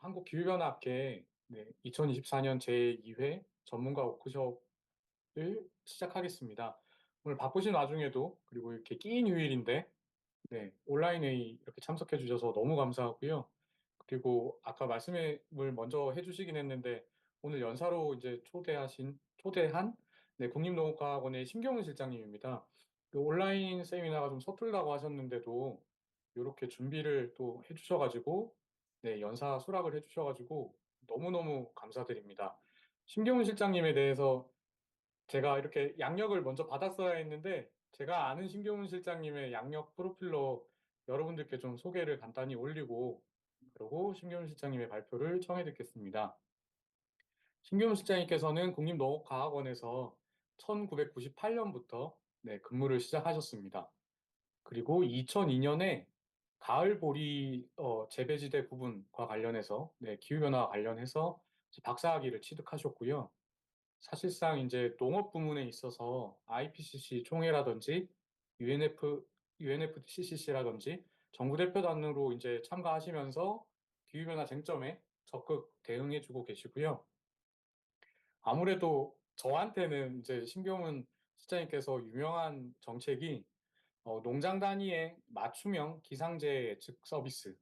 한국기후변화학회 2024년 제2회 전문가 워크숍을 시작하겠습니다. 오늘 바쁘신 와중에도 그리고 이렇게 끼인 휴일인데 온라인 회의 이렇게 참석해 주셔서 너무 감사하고요. 그리고 아까 말씀을 먼저 해주시긴 했는데 오늘 연사로 이제 초대한 국립농업과학원의 심경훈 실장님입니다. 그 온라인 세미나가 좀 서툴다고 하셨는데도 이렇게 준비를 또 해주셔가지고 연사 수락을 해주셔가지고 너무너무 감사드립니다. 심경훈 실장님에 대해서 제가 이렇게 양력을 먼저 받았어야 했는데 제가 아는 심경훈 실장님의 양력 프로필로 여러분들께 좀 소개를 간단히 올리고 그리고 심경훈 실장님의 발표를 청해 듣겠습니다. 심경훈 실장님께서는 국립농업과학원에서 1998년부터 근무를 시작하셨습니다. 그리고 2002년에 가을 보리 재배지대 구분과 관련해서 기후변화와 관련해서 박사학위를 취득하셨고요. 사실상 이제 농업 부문에 있어서 IPCC 총회라든지 UNFCCC라든지 정부 대표단으로 이제 참가하시면서 기후변화 쟁점에 적극 대응해주고 계시고요. 아무래도 저한테는 이제 신경훈 실장님께서 유명한 정책이 농장 단위의 맞춤형 기상재해 예측 서비스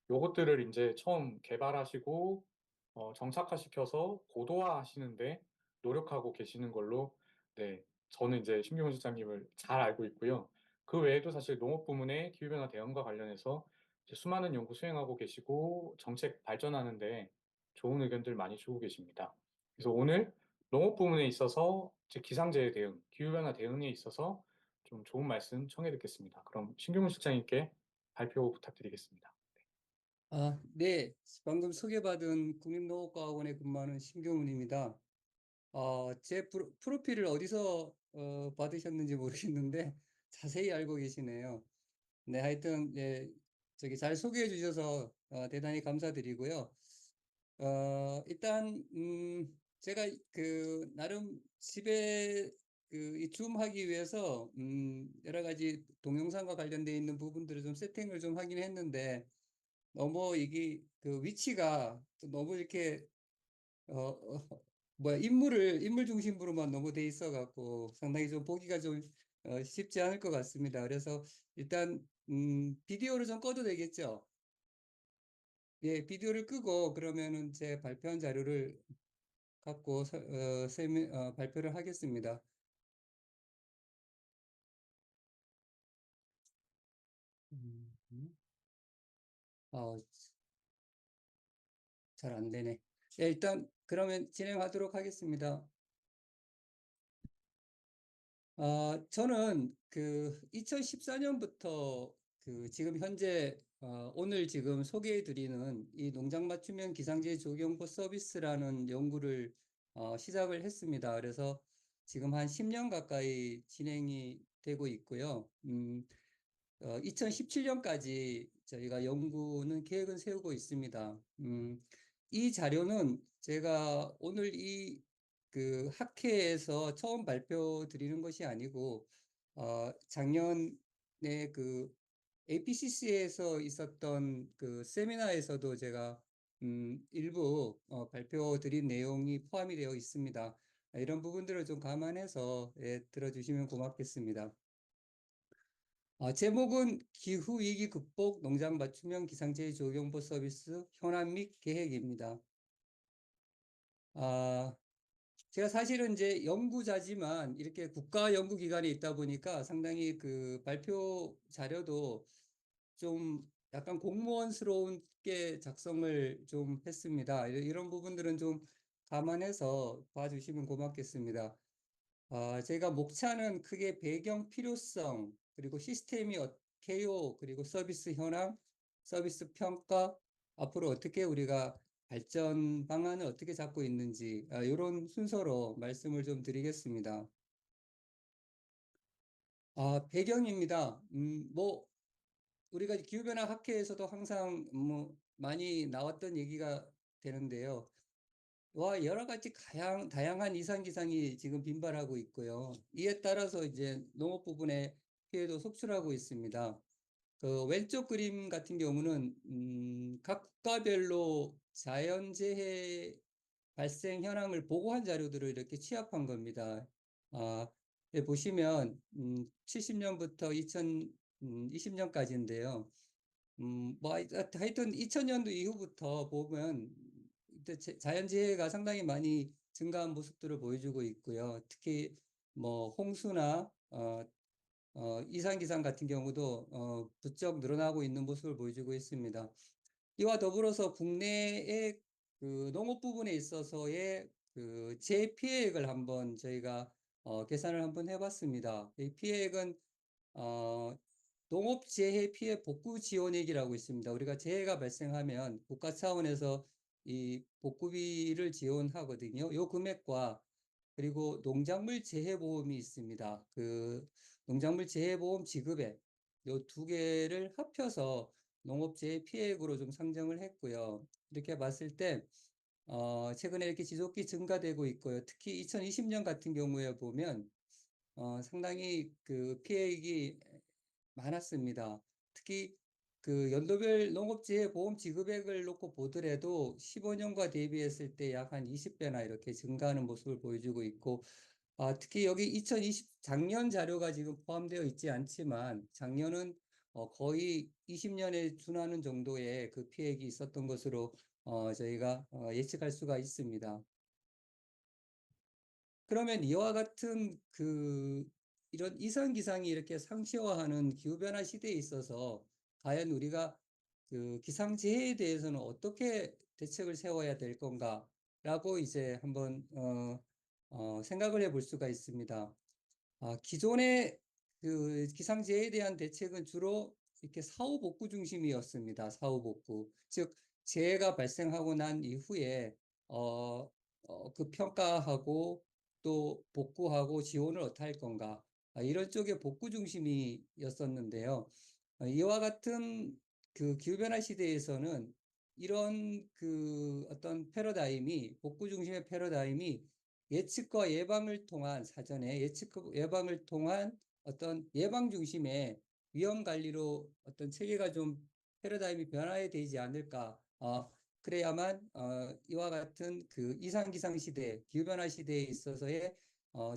요것들을 이제 처음 개발하시고 정착화시켜서 고도화하시는데 노력하고 계시는 걸로 저는 이제 신경훈 실장님을 잘 알고 있고요. 그 외에도 사실 농업 부문의 기후변화 대응과 관련해서 이제 수많은 연구 수행하고 계시고 정책 발전하는데 좋은 의견들 많이 주고 계십니다. 그래서 오늘 농업 부문에 있어서 기상재해 대응, 기후변화 대응에 있어서 좀 좋은 말씀 청해 듣겠습니다. 그럼 신경훈 실장님께 발표 부탁드리겠습니다. 네. 방금 소개받은 국립농업과학원에 근무하는 신경훈입니다. 제 프로필을 어디서 받으셨는지 모르겠는데 자세히 알고 계시네요. 네, 하여튼 예, 저기 잘 소개해 주셔서 대단히 감사드리고요. 일단 제가 그 나름 집에 이 줌하기 위해서 여러 가지 동영상과 관련되어 있는 부분들을 좀 세팅을 좀 하긴 했는데 너무 이게 그 위치가 또 너무 이렇게 어, 인물 중심으로만 너무 돼 있어 갖고 상당히 좀 보기가 좀 쉽지 않을 것 같습니다. 그래서 일단 비디오를 좀 꺼도 되겠죠? 예, 비디오를 끄고 그러면은 제 발표한 자료를 갖고 발표를 하겠습니다. 음, 음. 어, 잘 안 되네. 예, 일단 그러면 진행하도록 하겠습니다. 저는 그 2014년부터 그 지금 현재 오늘 지금 소개해 드리는 이 농장 맞춤형 기상재해 조경보 서비스라는 연구를 시작을 했습니다. 그래서 지금 한 10년 가까이 진행이 되고 있고요. 2017년까지 저희가 연구는 계획은 세우고 있습니다. 이 자료는 제가 오늘 이 그 학회에서 처음 발표 드리는 것이 아니고, 작년에 그 APCC에서 있었던 그 세미나에서도 제가 일부 발표 드린 내용이 포함이 되어 있습니다. 이런 부분들을 좀 감안해서 들어주시면 고맙겠습니다. 제목은 기후위기 극복 농장 맞춤형 기상재해 조경보 서비스 현안 및 계획입니다. 아, 제가 사실은 이제 연구자지만 이렇게 국가 연구기관에 있다 보니까 상당히 그 발표 자료도 좀 약간 공무원스러운게 작성을 좀 했습니다. 이런 부분들은 좀 감안해서 봐주시면 고맙겠습니다. 제가 목차는 크게 배경 필요성, 그리고 시스템이 어떻게 요 그리고 서비스 현황, 서비스 평가, 앞으로 어떻게 우리가 발전 방안을 어떻게 잡고 있는지, 이런 순서로 말씀을 좀 드리겠습니다. 배경입니다. 우리가 기후변화 학회에서도 항상 뭐 많이 나왔던 얘기가 되는데요. 여러 가지 다양한 이상기상이 지금 빈발하고 있고요. 이에 따라서 이제 농업 부분의 피해도 속출하고 있습니다. 그 왼쪽 그림 같은 경우는 각 국가별로 자연재해 발생 현황을 보고한 자료들을 이렇게 취합한 겁니다. 보시면 70년부터 2020년까지인데요. 뭐 하여튼 2000년도 이후부터 보면 자연재해가 상당히 많이 증가한 모습들을 보여주고 있고요. 특히 뭐 홍수나 이산기상 같은 경우도 부쩍 늘어나고 있는 모습을 보여주고 있습니다. 이와 더불어서 국내의 그 농업 부분에 있어서의 그 재피해액을 한번 저희가 계산을 한번 해봤습니다. 이 피해액은 농업재해 피해 복구 지원액이라고 있습니다. 우리가 재해가 발생하면 국가 차원에서 이 복구비를 지원하거든요. 이 금액과 그리고 농작물 재해보험이 있습니다. 그 농작물 재해보험 지급액 이 두 개를 합쳐서 농업재해 피해액으로 좀 상정을 했고요. 이렇게 봤을 때 최근에 이렇게 지속기 증가되고 있고요. 특히 2020년 같은 경우에 보면 상당히 그 피해액이 많았습니다. 특히 그 연도별 농업재해 보험 지급액을 놓고 보더라도 15년과 대비했을 때 약 한 20배나 이렇게 증가하는 모습을 보여주고 있고, 특히 여기 2020 작년 자료가 지금 포함되어 있지 않지만 작년은 거의 20년에 준하는 정도의 그 피해액이 있었던 것으로 저희가 예측할 수가 있습니다. 그러면 이와 같은 이런 이상 기상이 이렇게 상시화하는 기후변화 시대에 있어서 과연 우리가 그 기상재해에 대해서는 어떻게 대책을 세워야 될 건가라고 이제 한번 생각을 해볼 수가 있습니다. 기존의 그 기상재해에 대한 대책은 주로 이렇게 사후 복구 중심이었습니다. 사후 복구. 즉, 재해가 발생하고 난 이후에, 그 평가하고 또 복구하고 지원을 어떻게 할 건가. 이런 쪽의 복구 중심이었었는데요. 이와 같은 그 기후변화 시대에서는 이런 그 어떤 패러다임이, 복구 중심의 패러다임이 예측과 예방을 통한 사전에 예측과 예방을 통한 어떤 예방 중심의 위험 관리로 어떤 체계가 좀 패러다임이 변화해야 되지 않을까. 그래야만 이와 같은 그 이상 기상 시대, 기후 변화 시대에 있어서의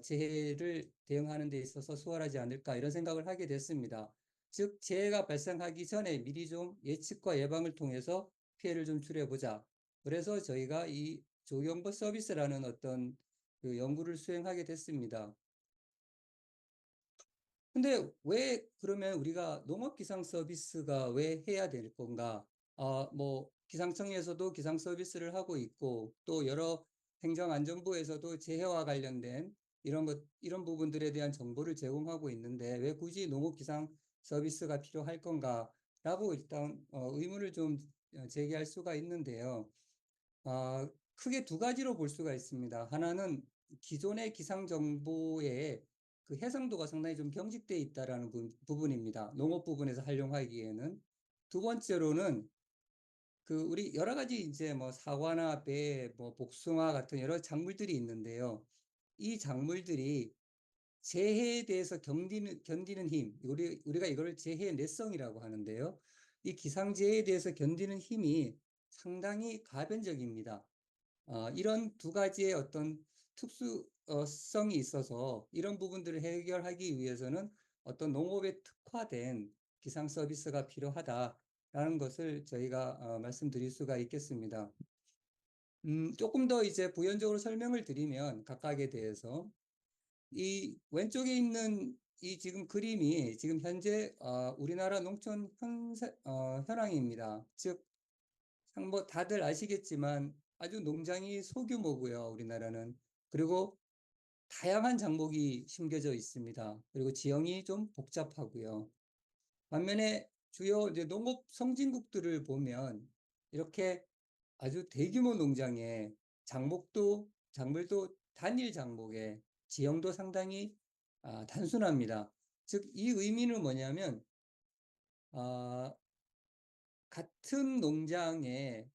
재해를 대응하는 데 있어서 수월하지 않을까 이런 생각을 하게 됐습니다. 즉 재해가 발생하기 전에 미리 좀 예측과 예방을 통해서 피해를 좀 줄여보자. 그래서 저희가 이 조경보 서비스라는 어떤 그 연구를 수행하게 됐습니다. 근데 왜 그러면 우리가 농업 기상 서비스가 왜 해야 될 건가? 뭐 기상청에서도 기상 서비스를 하고 있고 또 여러 행정안전부에서도 재해와 관련된 이런 부분들에 대한 정보를 제공하고 있는데 왜 굳이 농업 기상 서비스가 필요할 건가라고 일단 의문을 좀 제기할 수가 있는데요. 크게 두 가지로 볼 수가 있습니다. 하나는 기존의 기상 정보에 그 해상도가 상당히 좀 경직돼 있다라는 부분입니다. 농업 부분에서 활용하기에는. 두 번째로는 그 우리 여러 가지 이제 뭐 사과나 배, 뭐 복숭아 같은 여러 작물들이 있는데요. 이 작물들이 재해에 대해서 견디는 힘, 우리가 이걸 재해 내성이라고 하는데요. 이 기상재해에 대해서 견디는 힘이 상당히 가변적입니다. 이런 두 가지의 어떤 특수성이 있어서 이런 부분들을 해결하기 위해서는 어떤 농업에 특화된 기상 서비스가 필요하다라는 것을 저희가 말씀드릴 수가 있겠습니다. 조금 더 이제 부연적으로 설명을 드리면 각각에 대해서 이 왼쪽에 있는 이 지금 그림이 지금 현재 우리나라 농촌 현황입니다. 즉, 뭐 다들 아시겠지만 아주 농장이 소규모고요, 우리나라는. 그리고 다양한 작목이 심겨져 있습니다. 그리고 지형이 좀 복잡하고요. 반면에 주요 이제 농업 선진국들을 보면 이렇게 아주 대규모 농장에 작물도 단일 작목에 지형도 상당히 단순합니다. 즉, 이 의미는 뭐냐면 아, 같은 농장에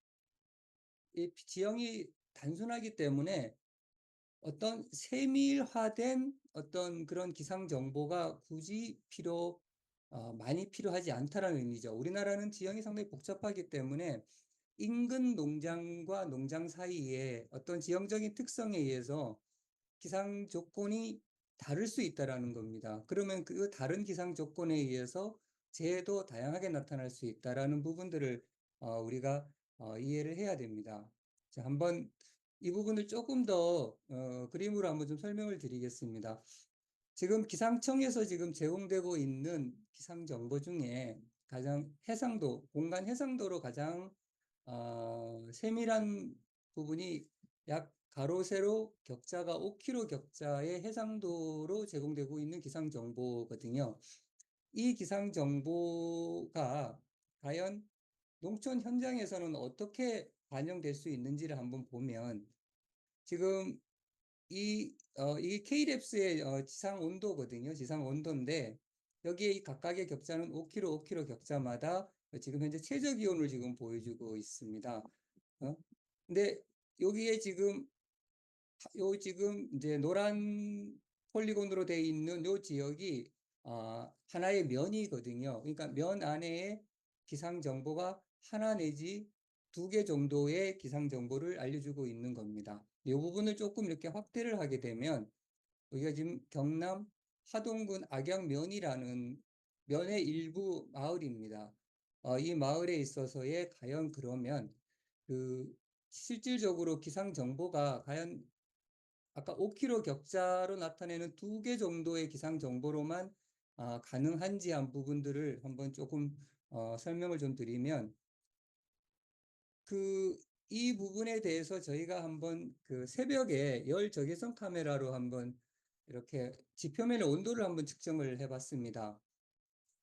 이 지형이 단순하기 때문에 어떤 세밀화된 어떤 그런 기상 정보가 굳이 많이 필요하지 않다라는 의미죠. 우리나라는 지형이 상당히 복잡하기 때문에 인근 농장과 농장 사이에 어떤 지형적인 특성에 의해서 기상 조건이 다를 수 있다라는 겁니다. 그러면 그 다른 기상 조건에 의해서 재해도 다양하게 나타날 수 있다라는 부분들을 우리가 이해를 해야 됩니다. 자, 한번 이 부분을 조금 더 그림으로 한번 좀 설명을 드리겠습니다. 지금 기상청에서 지금 제공되고 있는 기상 정보 중에 가장 해상도, 공간 해상도로 가장 세밀한 부분이 약 가로 세로 격자가 5km 격자의 해상도로 제공되고 있는 기상 정보거든요. 이 기상 정보가 과연 농촌 현장에서는 어떻게 반영될 수 있는지를 한번 보면 지금 이 K랩스의 지상 온도거든요. 지상 온도인데 여기에 이 각각의 격자는 5km, 5km 격자마다 지금 현재 최저 기온을 지금 보여주고 있습니다. 어? 근데 여기에 지금 이제 노란 폴리곤으로 되어 있는 요 지역이 하나의 면이거든요. 그러니까 면 안에 기상 정보가 하나 내지 2개 정도의 기상 정보를 알려주고 있는 겁니다. 이 부분을 조금 이렇게 확대를 하게 되면 여기가 지금 경남 하동군 악양면이라는 면의 일부 마을입니다. 이 마을에 있어서의 과연 그러면 그 실질적으로 기상 정보가 과연 아까 5km 격자로 나타내는 2개 정도의 기상 정보로만 가능한지 한 부분들을 한번 조금 설명을 좀 드리면 이 부분에 대해서 저희가 한번 그 새벽에 열 적외선 카메라로 한번 이렇게 지표면의 온도를 한번 측정을 해봤습니다.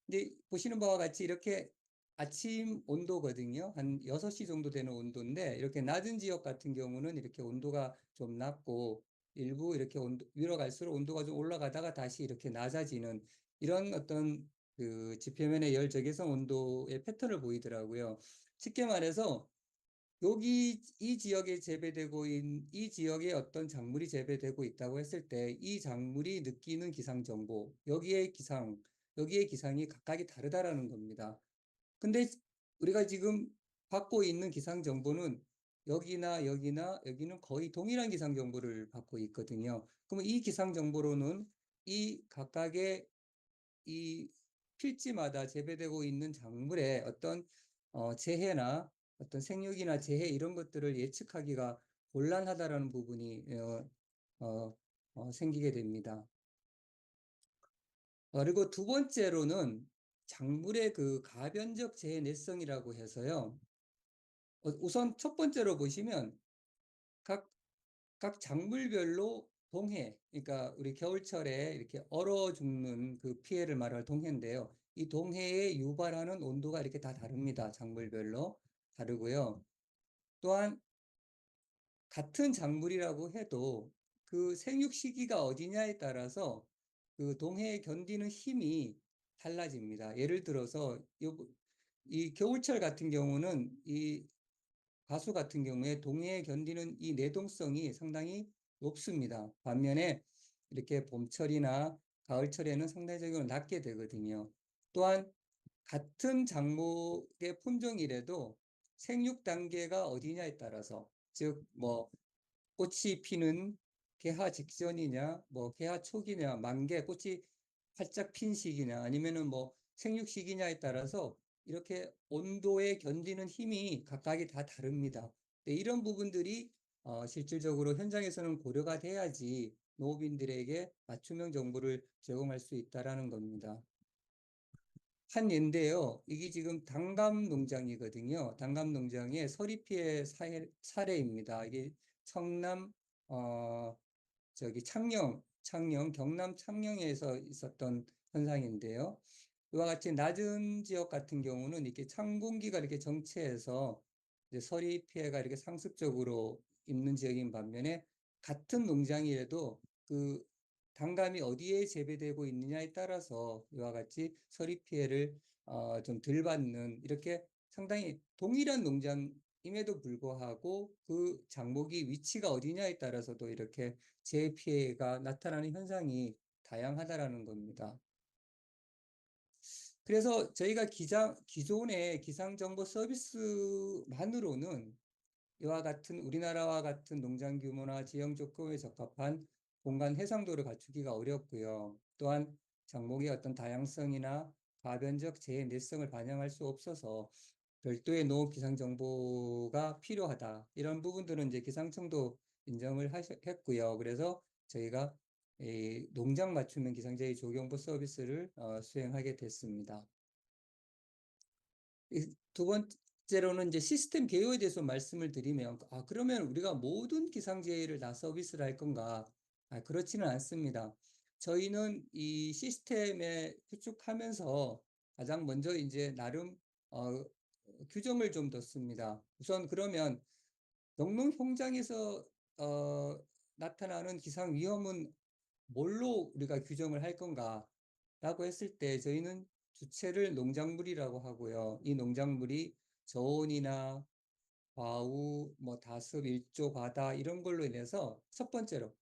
근데 보시는 바와 같이 이렇게 아침 온도거든요. 한 6시 정도 되는 온도인데 이렇게 낮은 지역 같은 경우는 이렇게 온도가 좀 낮고 일부 이렇게 위로 갈수록 온도가 좀 올라가다가 다시 이렇게 낮아지는 이런 어떤 그 지표면의 열 적외선 온도의 패턴을 보이더라고요. 쉽게 말해서 여기 이 지역에 재배되고 있는 이 지역에 어떤 작물이 재배되고 있다고 했을 때 이 작물이 느끼는 기상 정보, 여기의 기상이 각각이 다르다라는 겁니다. 근데 우리가 지금 받고 있는 기상 정보는 여기는 거의 동일한 기상 정보를 받고 있거든요. 그러면 이 기상 정보로는 이 각각의 이 필지마다 재배되고 있는 작물의 어떤 재해나 어떤 생육이나 재해 이런 것들을 예측하기가 곤란하다라는 부분이 생기게 됩니다. 그리고 두 번째로는 작물의 그 가변적 재해 내성이라고 해서요. 우선 첫 번째로 보시면 각, 각 작물별로 동해, 그러니까 우리 겨울철에 이렇게 얼어 죽는 그 피해를 말할 동해인데요. 이 동해에 유발하는 온도가 이렇게 다 다릅니다. 작물별로 다르고요. 또한 같은 작물이라고 해도 그 생육 시기가 어디냐에 따라서 그 동해에 견디는 힘이 달라집니다. 예를 들어서 이 겨울철 같은 경우는 이 가수 같은 경우에 동해에 견디는 이 내동성이 상당히 높습니다. 반면에 이렇게 봄철이나 가을철에는 상대적으로 낮게 되거든요. 또한 같은 작물의 품종이라도 생육 단계가 어디냐에 따라서 즉 뭐 꽃이 피는 개화 직전이냐 뭐 개화 초기냐 만개 꽃이 활짝 핀 시기냐 아니면은 뭐 생육 시기냐에 따라서 이렇게 온도에 견디는 힘이 각각이 다 다릅니다. 네, 이런 부분들이 실질적으로 현장에서는 고려가 돼야지 농업인들에게 맞춤형 정보를 제공할 수 있다라는 겁니다. 한 예인데요. 이게 지금 당감 농장이거든요. 당감 농장의 서리 피해 사례입니다. 이게 청남 어 저기 창녕 경남 창녕에서 있었던 현상인데요. 이와 같이 낮은 지역 같은 경우는 이렇게 찬 공기가 이렇게 정체해서 이제 서리 피해가 이렇게 상습적으로 있는 지역인 반면에 같은 농장이라도 그 단감이 어디에 재배되고 있느냐에 따라서 이와 같이 서리 피해를 좀 덜 받는 이렇게 상당히 동일한 농장임에도 불구하고 그 작목이 위치가 어디냐에 따라서도 이렇게 재해 피해가 나타나는 현상이 다양하다라는 겁니다. 그래서 저희가 기존의 기상정보 서비스만으로는 이와 같은 우리나라와 같은 농장 규모나 지형 조건에 적합한 공간 해상도를 갖추기가 어렵고요. 또한 작목의 어떤 다양성이나 가변적 재해 내성을 반영할 수 없어서 별도의 농업 기상 정보가 필요하다. 이런 부분들은 이제 기상청도 인정을 했고요. 그래서 저희가 이 농장 맞춤형 기상재해 조경보 서비스를 수행하게 됐습니다. 두 번째로는 이제 시스템 개요에 대해서 말씀을 드리면, 그러면 우리가 모든 기상재해를 다 서비스를 할 건가? 그렇지는 않습니다. 저희는 이 시스템에 구축하면서 가장 먼저 이제 나름 어, 규정을 좀 뒀습니다. 우선 그러면 농농 현장에서 나타나는 기상 위험은 뭘로 우리가 규정을 할 건가라고 했을 때 저희는 주체를 농작물이라고 하고요. 이 농작물이 저온이나 과우, 뭐 다습, 일조, 바다 이런 걸로 인해서 첫 번째로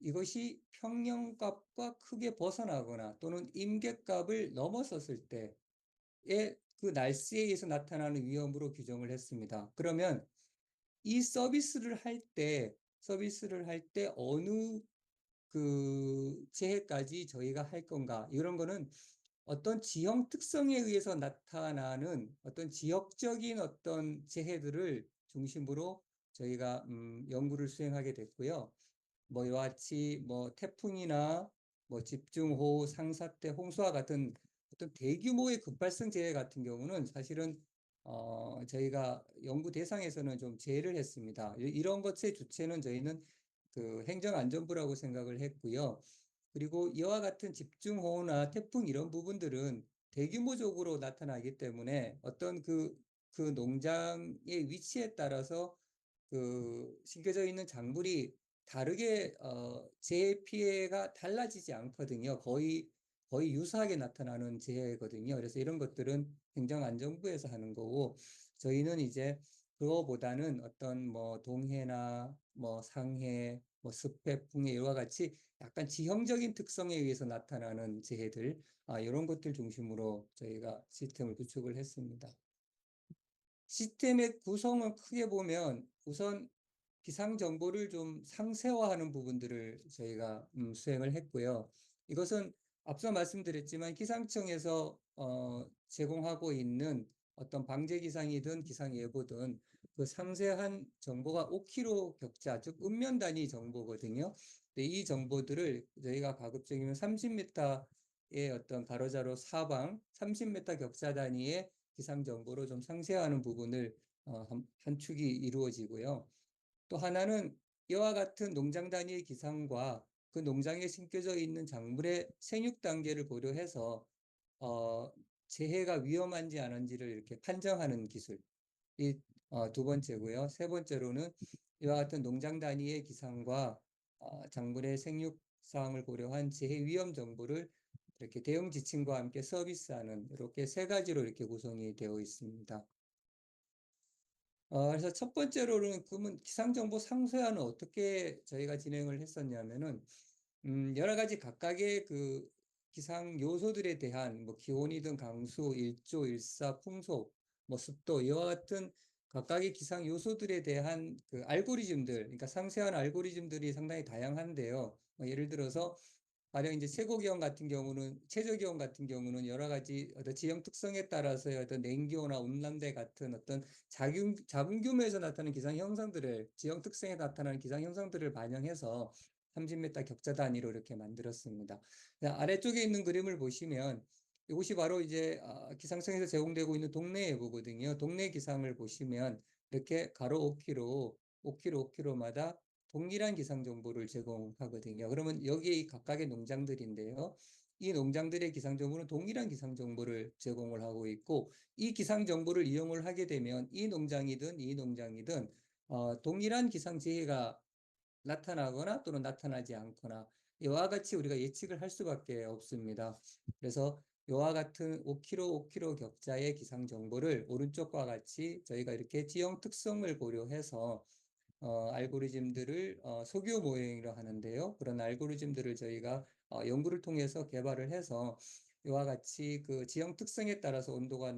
이것이 평년값과 크게 벗어나거나 또는 임계값을 넘어섰을 때의 그 날씨에 의해서 나타나는 위험으로 규정을 했습니다. 그러면 이 서비스를 할 때 어느 그 재해까지 저희가 할 건가? 이런 거는 어떤 지형 특성에 의해서 나타나는 어떤 지역적인 어떤 재해들을 중심으로 저희가 연구를 수행하게 됐고요. 뭐 이와 같이 뭐 태풍이나 뭐 집중호우, 상사태, 홍수와 같은 어떤 대규모의 급발성 재해 같은 경우는 사실은 저희가 연구 대상에서는 좀 제외를 했습니다. 이런 것의 주체는 저희는 그 행정안전부라고 생각을 했고요. 그리고 이와 같은 집중호우나 태풍 이런 부분들은 대규모적으로 나타나기 때문에 어떤 그 농장의 위치에 따라서 그 심겨져 있는 작물이 다르게 재해 피해가 달라지지 않거든요. 거의 유사하게 나타나는 재해거든요. 그래서 이런 것들은 행정안전부에서 하는 거고 저희는 이제 그거보다는 어떤 뭐 동해나 뭐 상해, 뭐 습해, 풍해 이와 같이 약간 지형적인 특성에 의해서 나타나는 재해들 이런 것들 중심으로 저희가 시스템을 구축을 했습니다. 시스템의 구성을 크게 보면 우선 기상 정보를 좀 상세화하는 부분들을 저희가 수행을 했고요. 이것은 앞서 말씀드렸지만 기상청에서 제공하고 있는 어떤 방제 기상이든 기상 예보든 그 상세한 정보가 5km 격자, 즉 읍면 단위 정보거든요. 근데 이 정보들을 저희가 가급적이면 30m의 어떤 가로자로 사방 30m 격자 단위의 기상 정보로 좀 상세화하는 부분을 한 축이 이루어지고요. 또 하나는 이와 같은 농장 단위의 기상과 그 농장에 심겨져 있는 작물의 생육 단계를 고려해서 어, 재해가 위험한지 아닌지를 이렇게 판정하는 기술이 두 번째고요. 세 번째로는 이와 같은 농장 단위의 기상과 작물의 생육 사항을 고려한 재해 위험 정보를 이렇게 대응 지침과 함께 서비스하는 이렇게 세 가지로 이렇게 구성이 되어 있습니다. 그래서 첫 번째로는 그러면 기상정보 상세화는 어떻게 저희가 진행을 했었냐면은 여러 가지 각각의 그 기상 요소들에 대한 뭐 기온이든 강수, 일조, 일사, 풍속, 뭐 습도 이와 같은 각각의 기상 요소들에 대한 그 알고리즘들, 그러니까 상세한 알고리즘들이 상당히 다양한데요. 뭐 예를 들어서 가령 이제 최저 기온 같은 경우는 여러 가지 어떤 지형 특성에 따라서의 어떤 냉기호나 온난대 같은 어떤 작은 규모에서 나타나는 기상 현상들을 지형 특성에 나타나는 기상 현상들을 반영해서 30m 격자 단위로 이렇게 만들었습니다. 아래쪽에 있는 그림을 보시면 이곳이 바로 이제 기상청에서 제공되고 있는 동네 예보거든요. 동네 기상을 보시면 이렇게 가로 5km, 5km, 5km마다 동일한 기상 정보를 제공하거든요. 그러면 여기에 이 각각의 농장들인데요. 이 농장들의 기상 정보는 동일한 기상 정보를 제공을 하고 있고 이 기상 정보를 이용을 하게 되면 이 농장이든 동일한 기상 재해가 나타나거나 또는 나타나지 않거나 이와 같이 우리가 예측을 할 수밖에 없습니다. 그래서 이와 같은 5km, 5km 격자의 기상 정보를 오른쪽과 같이 저희가 이렇게 지형 특성을 고려해서 알고리즘들을 소규모 모형이라 하는데요. 그런 알고리즘들을 저희가 연구를 통해서 개발을 해서 이와 같이 그 지형 특성에 따라서 온도가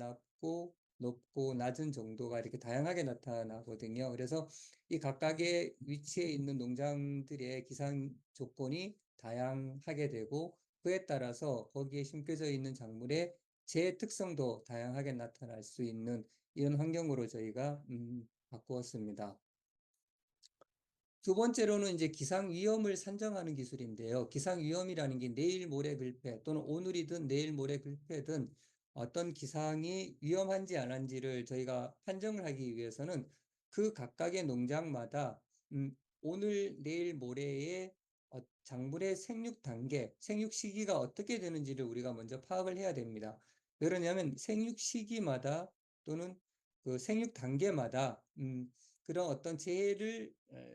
높고 낮은 정도가 이렇게 다양하게 나타나거든요. 그래서 이 각각의 위치에 있는 농장들의 기상 조건이 다양하게 되고 그에 따라서 거기에 심겨져 있는 작물의 재 특성도 다양하게 나타날 수 있는 이런 환경으로 저희가 바꾸었습니다. 두 번째로는 이제 기상 위험을 산정하는 기술인데요. 기상 위험이라는 게 내일 모레 글패 또는 오늘이든 내일 모레 글패든 어떤 기상이 위험한지 안 한지를 저희가 판정을 하기 위해서는 그 각각의 농장마다 오늘 내일 모레의 작물의 생육 단계, 생육 시기가 어떻게 되는지를 우리가 먼저 파악을 해야 됩니다. 왜 그러냐면 생육 시기마다 또는 그 생육 단계마다 그런 어떤 재해를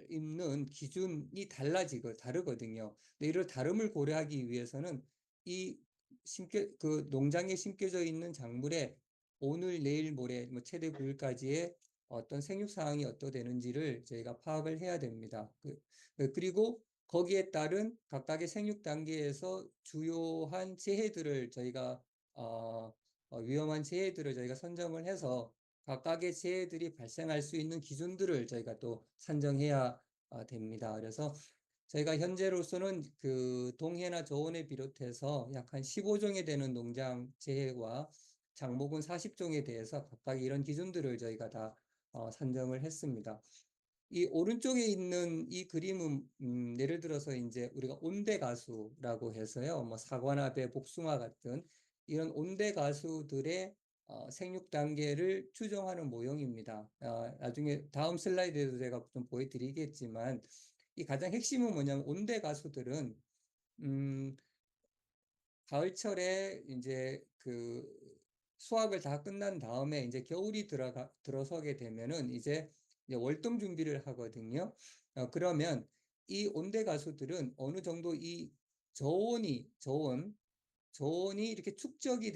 입는 기준이 다르거든요. 근데 이런 다름을 고려하기 위해서는 이 그 농장에 심겨져 있는 작물의 오늘, 내일, 모레, 뭐 최대 9일까지의 어떤 생육 상황이 어떻게 되는지를 저희가 파악을 해야 됩니다. 그리고 거기에 따른 각각의 생육 단계에서 주요한 재해들을 저희가 위험한 재해들을 저희가 선정을 해서 각각의 재해들이 발생할 수 있는 기준들을 저희가 또 산정해야 됩니다. 그래서 저희가 현재로서는 그 동해나 저온에 비롯해서 약 한 15종에 되는 농장 재해와 작목은 40종에 대해서 각각 이런 기준들을 저희가 다 산정을 했습니다. 이 오른쪽에 있는 이 그림은 예를 들어서 이제 우리가 온대가수라고 해서요, 뭐 사과나 배, 복숭아 같은 이런 온대가수들의 생육 단계를 추정하는 모형입니다. 나중에 다음 슬라이드에도 제가 좀 보여드리겠지만 이 가장 핵심은 뭐냐면 온대가수들은 음, 가을철에 이제 그 수확을 다 끝난 다음에 이제 겨울이 들어서게 되면은 이제 월동 준비를 하거든요. 그러면 이 온대 가수들은 어느 정도 이 저온이 이렇게 축적이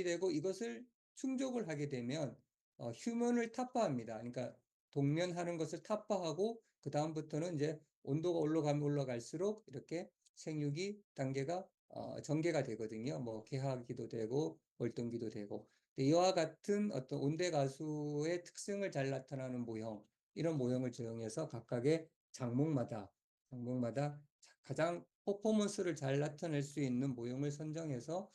되고 이것을 충족을 하게 되면 휴면을 타파합니다. 그러니까 동면하는 것을 타파하고 그 다음부터는 이제 온도가 올라가면 올라갈수록 이렇게 생육이 단계가 전개가 되거든요. 뭐 개화기도 되고 월동기도 되고. 이와 같은 어떤 온대 가수의 특성을 잘 나타나는 모형, 이런 모형을 적용해서 각각의 장목마다 가장 퍼포먼스를 잘 나타낼 수 있는 모형을 선정해서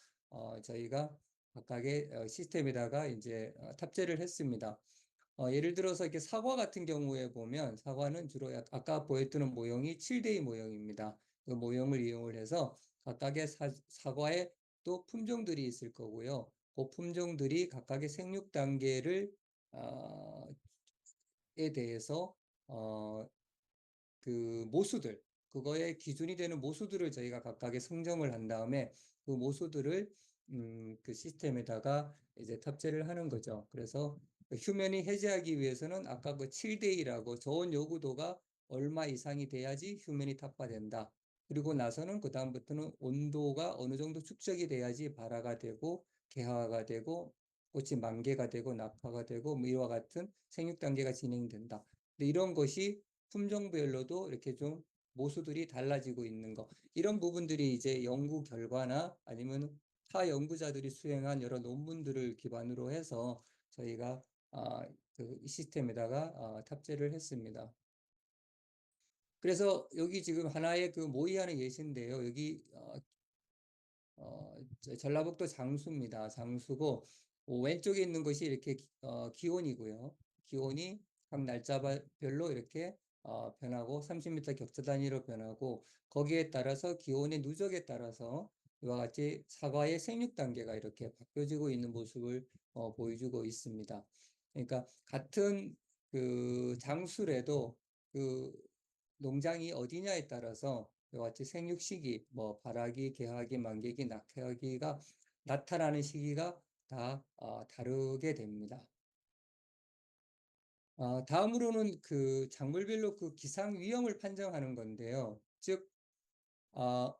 저희가 각각의 시스템에다가 이제 탑재를 했습니다. 예를 들어서 이렇게 사과 같은 경우에 보면 사과는 주로 아까 보여드린 모형이 7대의 모형입니다. 그 모형을 이용을 해서 각각의 사과의 또 품종들이 있을 거고요. 그 품종들이 각각의 생육 단계를 에 대해서 어, 그 모수들, 그거의 기준이 되는 모수들을 저희가 각각의 성정을 한 다음에 그 모수들을 그 시스템에다가 이제 탑재를 하는 거죠. 그래서 그 휴면이 해제하기 위해서는 아까 그 7대2라고 저온 요구도가 얼마 이상이 돼야지 휴면이 탑재된다. 그리고 나서는 그 다음부터는 온도가 어느 정도 축적이 돼야지 발화가 되고 개화가 되고 꽃이 만개가 되고 낙화가 되고 뭐 이와 같은 생육 단계가 진행된다. 근데 이런 것이 품종별로도 이렇게 좀 모수들이 달라지고 있는 거. 이런 부분들이 이제 연구 결과나 아니면 타 연구자들이 수행한 여러 논문들을 기반으로 해서 저희가 그 시스템에다가 탑재를 했습니다. 그래서 여기 지금 하나의 그 모의하는 예시인데요. 여기 전라북도 장수입니다. 장수고 왼쪽에 있는 것이 이렇게 기온이고요. 기온이 각 날짜별로 이렇게 변하고 30m 격자 단위로 변하고 거기에 따라서 기온의 누적에 따라서 이와 같이 사과의 생육 단계가 이렇게 바뀌어지고 있는 모습을 보여주고 있습니다. 그러니까 같은 그 장수래도 그 농장이 어디냐에 따라서 이와 같이 생육 시기, 뭐 발화기, 개화기, 만개기, 낙하기가 나타나는 시기가 다 다르게 됩니다. 다음으로는 그 작물별로 그 기상 위험을 판정하는 건데요. 즉,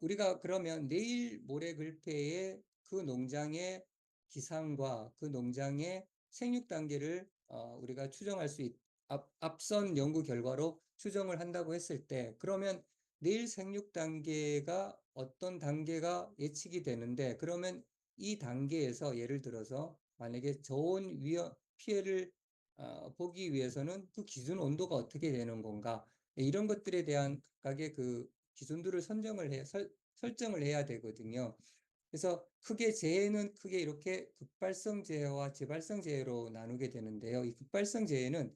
우리가 그러면 내일 모레 글패에 그 농장의 기상과 그 농장의 생육 단계를 우리가 추정할 수 앞선 연구 결과로 추정을 한다고 했을 때, 그러면 내일 생육 단계가 어떤 단계가 예측이 되는데, 그러면 이 단계에서 예를 들어서 만약에 저온 위험 피해를 보기 위해서는 그 기준 온도가 어떻게 되는 건가, 이런 것들에 대한 각각의 그 기준들을 설정을 해야 되거든요. 그래서 크게 재해는 크게 이렇게 급발성 재해와 재발성 재해로 나누게 되는데요. 이 급발성 재해는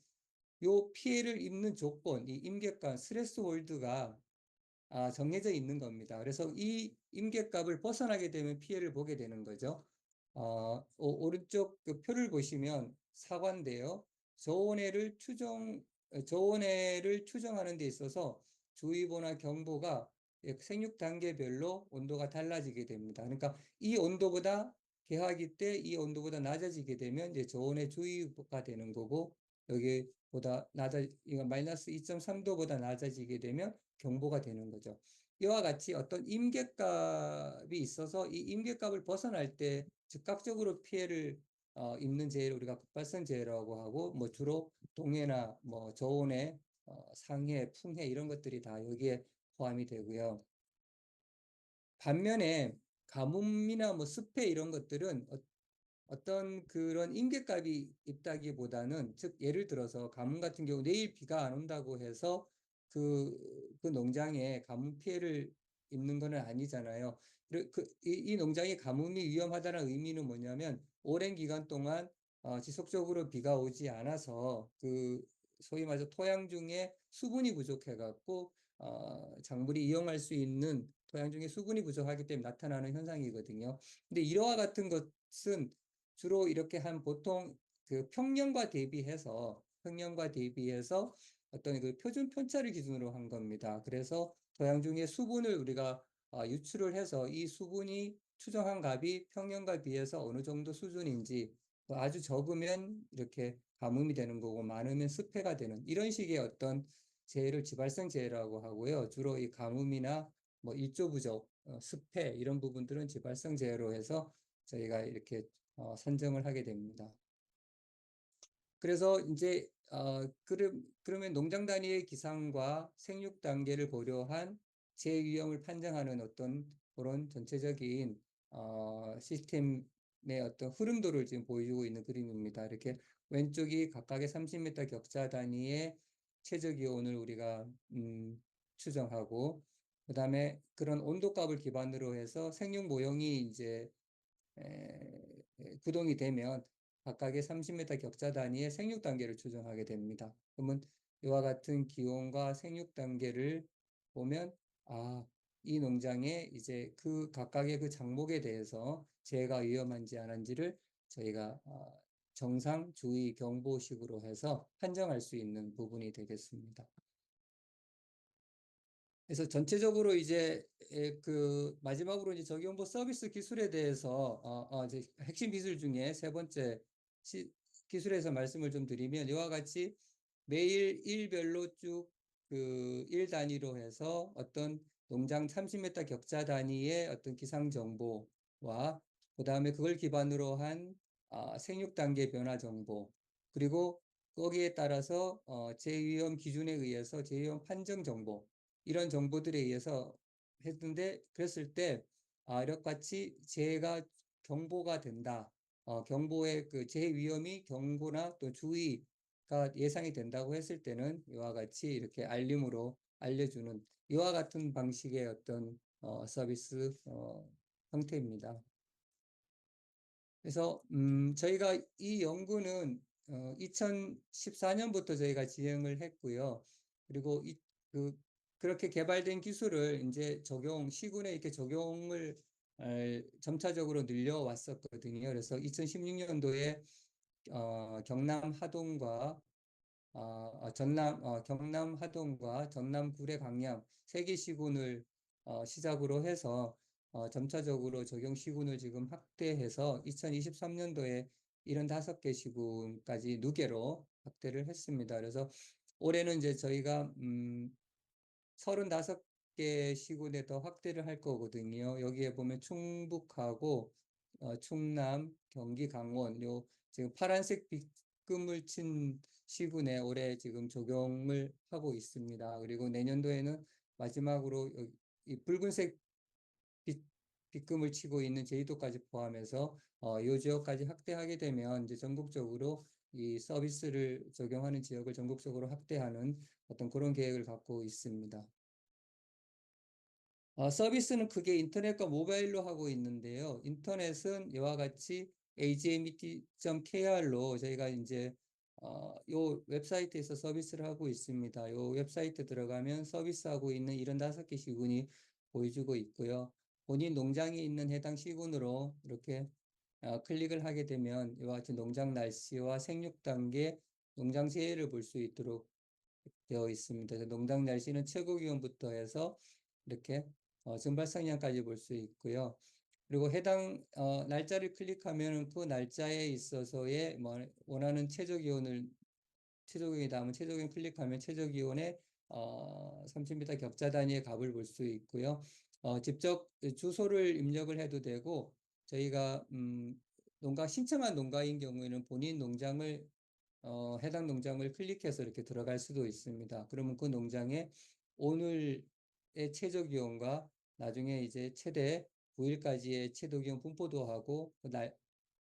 요 피해를 입는 조건, 이 임계관, 스트레스홀드가 정해져 있는 겁니다. 그래서 이 임계값을 벗어나게 되면 피해를 보게 되는 거죠. 오른쪽 그 표를 보시면 사과인데요. 저온해를 저온해를 추정하는 데 있어서 주의보나 경보가 생육 단계별로 온도가 달라지게 됩니다. 그러니까 이 온도보다 개화기 때 이 온도보다 낮아지게 되면 이제 저온해 주의보가 되는 거고, 여기보다 이거 마이너스 2.3도보다 낮아지게 되면 경보가 되는 거죠. 이와 같이 어떤 임계값이 있어서 이 임계값을 벗어날 때 즉각적으로 피해를 입는 재해를 우리가 급발성 재해라고 하고, 뭐 주로 동해나 뭐 저온해, 상해, 풍해 이런 것들이 다 여기에 포함이 되고요. 반면에 가뭄이나 뭐 습해 이런 것들은 어떤 그런 임계값이 있다기보다는, 즉 예를 들어서 가뭄 같은 경우 내일 비가 안 온다고 해서 그 농장에 가뭄 피해를 입는 건 아니잖아요. 이 농장이 가뭄이 위험하다는 의미는 뭐냐면, 오랜 기간 동안 지속적으로 비가 오지 않아서 그 소위 말해서 토양 중에 수분이 부족해 갖고 작물이 이용할 수 있는 토양 중에 수분이 부족하기 때문에 나타나는 현상이거든요. 근데 이러한 같은 것은 주로 이렇게 한 보통 그 평년과 대비해서 어떤 그 표준 편차를 기준으로 한 겁니다. 그래서 토양 중에 수분을 우리가 유출을 해서 이 수분이 추정한 값이 평년과 비해서 어느 정도 수준인지, 아주 적으면 이렇게 가뭄이 되는 거고 많으면 습해가 되는, 이런 식의 어떤 재해를 지발성 재해라고 하고요. 주로 이 가뭄이나 뭐 일조 부족, 습해 이런 부분들은 지발성 재해로 해서 저희가 이렇게 선정을 하게 됩니다. 그래서 이제 그러면 농장 단위의 기상과 생육 단계를 고려한 재위험을 판정하는 어떤 그런 전체적인 시스템의 어떤 흐름도를 지금 보여주고 있는 그림입니다. 이렇게 왼쪽이 각각의 30m 격자 단위의 최저 기온을 우리가 추정하고, 그다음에 그런 온도값을 기반으로 해서 생육 모형이 이제 구동이 되면 각각의 30m 격자 단위의 생육 단계를 추정하게 됩니다. 그러면 이와 같은 기온과 생육 단계를 보면, 이 농장에 이제 그 각각의 그 장목에 대해서 재해가 위험한지 아닌지를 저희가 정상, 주의, 경보식으로 해서 판정할 수 있는 부분이 되겠습니다. 그래서 전체적으로 이제 그 마지막으로 이제 저기용보 서비스 기술에 대해서 이제 핵심 기술 중에 세 번째 기술에서 말씀을 좀 드리면, 이와 같이 매일 일별로 쭉 그 일 단위로 해서 어떤 농장 30m 격자 단위의 어떤 기상 정보와, 그다음에 그걸 기반으로 한 생육 단계 변화 정보, 그리고 거기에 따라서 재위험 기준에 의해서 재위험 판정 정보, 이런 정보들에 의해서 했는데, 그랬을 때 이렇게 같이 재해가 경보가 된다. 경보의 그 재해 위험이 경고나 또 주의가 예상이 된다고 했을 때는 이와 같이 이렇게 알림으로 알려주는 이와 같은 방식의 어떤 서비스 형태입니다. 그래서 저희가 이 연구는 2014년부터 저희가 진행을 했고요. 그리고 그렇게 개발된 기술을 이제 시군에 이렇게 적용을 점차적으로 늘려왔었거든요. 그래서 2016년도에 경남 하동과 경남 하동과 전남 구례 강양 세 개 시군을 시작으로 해서 점차적으로 적용 시군을 지금 확대해서 2023년도에 75개 시군까지 누계로 확대를 했습니다. 그래서 올해는 이제 저희가 35개 시군에 더 확대를 할 거거든요. 여기에 보면 충북하고 충남, 경기, 강원, 요 지금 파란색 빗금을 친 시군에 올해 지금 적용을 하고 있습니다. 그리고 내년도에는 마지막으로 이 붉은색 빗금을 치고 있는 제주도까지 포함해서 이 지역까지 확대하게 되면 이제 전국적으로 이 서비스를 적용하는 지역을 전국적으로 확대하는 어떤 그런 계획을 갖고 있습니다. 서비스는 크게 인터넷과 모바일로 하고 있는데요. 인터넷은 이와 같이 ajmeet.kr로 저희가 이제 요 웹사이트에서 서비스를 하고 있습니다. 요 웹사이트 들어가면 서비스하고 있는 75개 시군이 보여주고 있고요. 본인 농장이 있는 해당 시군으로 이렇게 클릭을 하게 되면 이와 같이 농장 날씨와 생육 단계, 농장 재해를 볼 수 있도록 되어 있습니다. 농장 날씨는 최고 기온부터 해서 이렇게 증발상량까지 볼 수 있고요. 그리고 해당 날짜를 클릭하면 그 날짜에 있어서의 뭐 원하는 최저기온이 나오면 최저기온 클릭하면 최저기온의 30m 격자 단위의 값을 볼 수 있고요. 직접 주소를 입력을 해도 되고 저희가 신청한 농가인 경우에는 본인 농장을 해당 농장을 클릭해서 이렇게 들어갈 수도 있습니다. 그러면 그 농장의 오늘의 최저 기온과 나중에 이제 최대 9일까지의 최저 기온 분포도 하고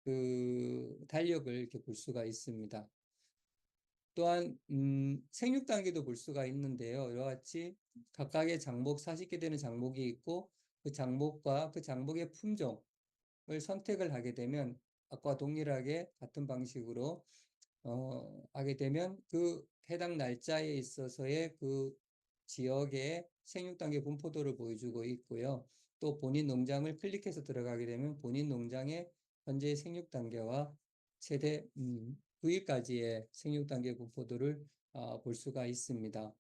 그 달력을 이렇게 볼 수가 있습니다. 또한 생육 단계도 볼 수가 있는데요. 이와 같이 각각의 장목 40개 되는 장목이 있고 그 장목과 그 장목의 품종을 선택을 하게 되면 아까 동일하게 같은 방식으로 하게 되면 그 해당 날짜에 있어서의 그 지역의 생육 단계 분포도를 보여주고 있고요. 또 본인 농장을 클릭해서 들어가게 되면 본인 농장의 현재 생육 단계와 최대 9일까지의 생육 단계 분포도를 볼 수가 있습니다.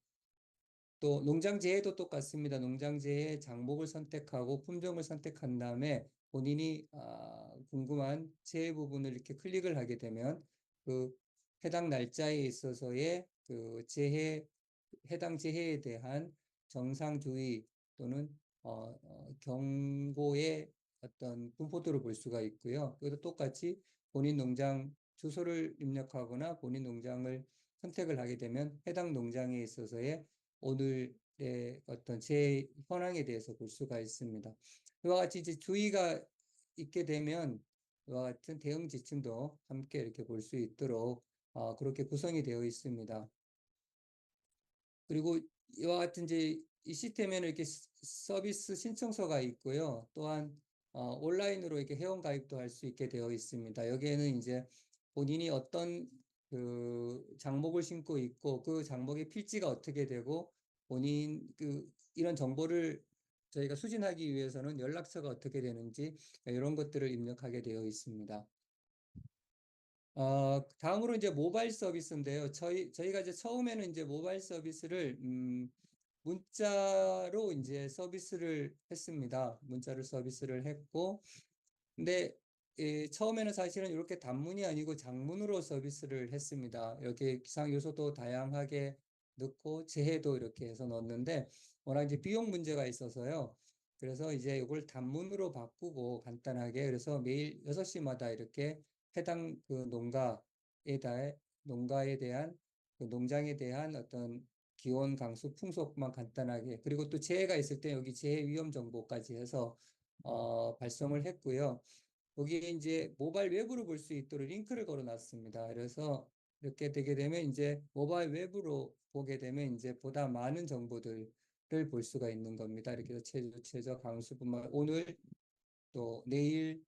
또 농장 재해도 똑같습니다. 농장 재해 장목을 선택하고 품종을 선택한 다음에 본인이 궁금한 재해 부분을 이렇게 클릭을 하게 되면 그 해당 날짜에 있어서의 그 해당 재해에 대한 정상주의 또는 경고의 어떤 분포도를 볼 수가 있고요. 그것도 똑같이 본인 농장 주소를 입력하거나 본인 농장을 선택을 하게 되면 해당 농장에 있어서의 오늘의 어떤 재 현황에 대해서 볼 수가 있습니다. 이와 같이 이제 주의가 있게 되면 이와 같은 대응 지침도 함께 이렇게 볼 수 있도록 그렇게 구성이 되어 있습니다. 그리고 이와 같은 이제 이 시스템에는 이렇게 서비스 신청서가 있고요. 또한 온라인으로 이렇게 회원 가입도 할 수 있게 되어 있습니다. 여기에는 이제 본인이 어떤 그 장목을 심고 있고 그 장목의 필지가 어떻게 되고 본인 이런 정보를 저희가 수진하기 위해서는 연락처가 어떻게 되는지 이런 것들을 입력하게 되어 있습니다. 다음으로 이제 모바일 서비스인데요. 저희가 이제 처음에는 이제 모바일 서비스를 문자로 이제 서비스를 했습니다. 문자로 서비스를 했고, 근데 처음에는 사실은 이렇게 단문이 아니고 장문으로 서비스를 했습니다. 이렇게 기상 요소도 다양하게 넣고 재해도 이렇게 해서 넣었는데 워낙 이제 비용 문제가 있어서요. 그래서 이제 이걸 단문으로 바꾸고 간단하게 그래서 매일 6시마다 이렇게 해당 그 농가에 대한 그 농장에 대한 어떤 기온, 강수, 풍속만 간단하게 그리고 또 재해가 있을 때 여기 재해 위험 정보까지 해서 발송을 했고요. 여기에 이제 모바일 웹으로 볼 수 있도록 링크를 걸어 놨습니다. 그래서 이렇게 되게 되면 이제 모바일 웹으로 보게 되면 이제 보다 많은 정보들을 볼 수가 있는 겁니다. 이렇게 해서 최저, 강수뿐만 오늘 또 내일,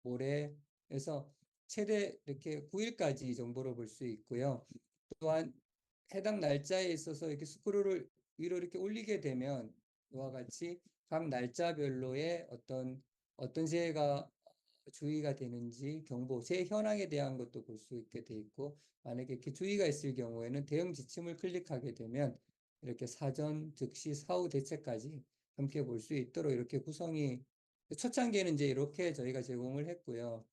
모레 해서 최대 이렇게 9일까지 정보를 볼 수 있고요. 또한 해당 날짜에 있어서 이렇게 스크롤을 위로 이렇게 올리게 되면 이와 같이 각 날짜별로의 어떤 재해가 주의가 되는지 경보, 재해 현황에 대한 것도 볼 수 있게 돼 있고 만약에 이렇게 주의가 있을 경우에는 대응 지침을 클릭하게 되면 이렇게 사전, 즉시, 사후 대책까지 함께 볼 수 있도록 이렇게 구성이 초창기에는 이제 이렇게 저희가 제공을 했고요.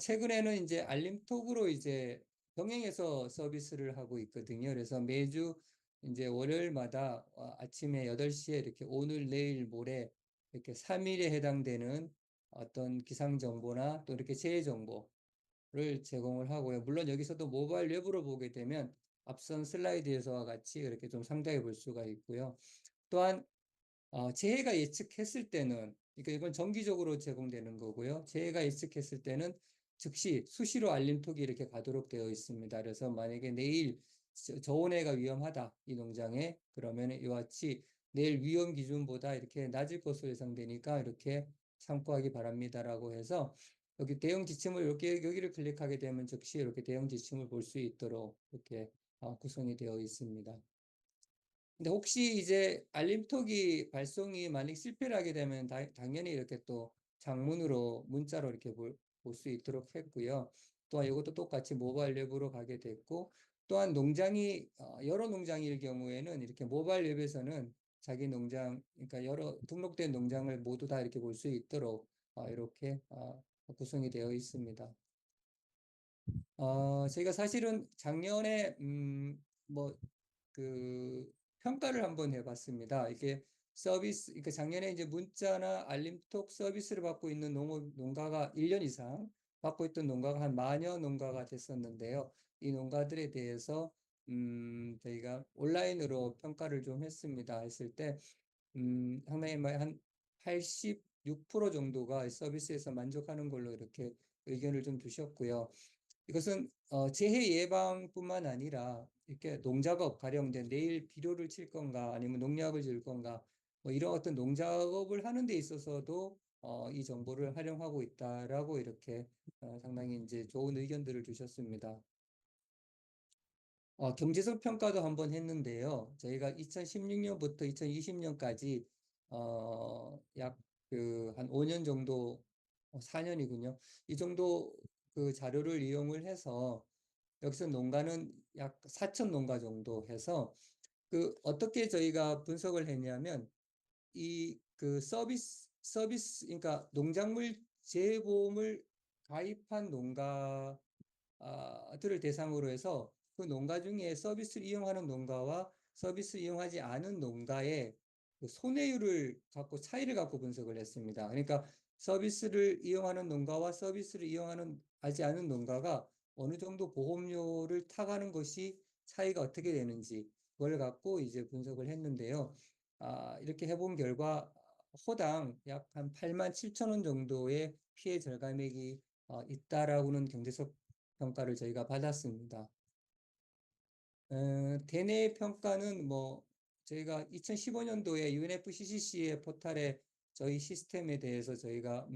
최근에는 이제 알림톡으로 이제 병행해서 서비스를 하고 있거든요. 그래서 매주 이제 월요일마다 아침에 8시에 이렇게 오늘, 내일, 모레 이렇게 3일에 해당되는 어떤 기상 정보나 또 이렇게 재해 정보를 제공을 하고요. 물론 여기서도 모바일 웹으로 보게 되면 앞선 슬라이드에서와 같이 이렇게 좀 상당히 볼 수가 있고요. 또한 재해가 예측했을 때는 그러니까 이건 정기적으로 제공되는 거고요. 재해가 일식했을 때는 즉시 수시로 알림톡이 이렇게 가도록 되어 있습니다. 그래서 만약에 내일 저온해가 위험하다, 이 농장에, 그러면 이와 같이 내일 위험 기준보다 이렇게 낮을 것으로 예상되니까 이렇게 참고하기 바랍니다라고 해서 여기 대응 지침을 이렇게 여기를 클릭하게 되면 즉시 이렇게 대응 지침을 볼 수 있도록 이렇게 구성이 되어 있습니다. 근데 혹시 이제 알림톡이 발송이 만약 실패를 하게 되면 당연히 이렇게 또 장문으로 문자로 이렇게 볼 수 있도록 했고요. 또한 이것도 똑같이 모바일 앱으로 가게 됐고, 또한 농장이 여러 농장일 경우에는 이렇게 모바일 앱에서는 자기 농장, 그러니까 여러 등록된 농장을 모두 다 이렇게 볼 수 있도록 이렇게 구성이 되어 있습니다. 제가 사실은 작년에 뭐 그 평가를 한번 해봤습니다. 이게 서비스, 그러니까 작년에 이제 문자나 알림톡 서비스를 받고 있는 농가가 1년 이상 받고 있던 농가가 한 10,000여 농가가 됐었는데요. 이 농가들에 대해서 저희가 온라인으로 평가를 좀 했습니다. 했을 때 상당히 한 86% 정도가 서비스에서 만족하는 걸로 이렇게 의견을 좀 주셨고요. 이것은 재해 예방뿐만 아니라 이렇게 농작업, 가령 이제 내일 비료를 칠 건가 아니면 농약을 질 건가, 뭐 이런 어떤 농작업을 하는 데 있어서도 이 정보를 활용하고 있다라고 이렇게 상당히 이제 좋은 의견들을 주셨습니다. 경제성 평가도 한번 했는데요. 저희가 2016년부터 2020년까지 약 그 한 5년 정도, 4년이군요. 이 정도 그 자료를 이용을 해서 여기서 농가는 약 4천 농가 정도 해서 그 어떻게 저희가 분석을 했냐면 이 그 그러니까 농작물 재보험을 가입한 농가 들을 대상으로 해서 그 농가 중에 서비스를 이용하는 농가와 서비스를 이용하지 않은 농가의 그 손해율을 갖고 차이를 갖고 분석을 했습니다. 그러니까 서비스를 이용하는 농가와 서비스를 하지 않은 농가가 어느 정도 보험료를 타가는 것이 차이가 어떻게 되는지 그걸 갖고 이제 분석을 했는데요. 이렇게 해본 결과 호당 약 한 8만 7천 원 정도의 피해 절감액이 있다라고는 경제적 평가를 저희가 받았습니다. 대내 평가는 뭐 저희가 2015년도에 UNFCCC의 포탈에 저희 시스템에 대해서 저희가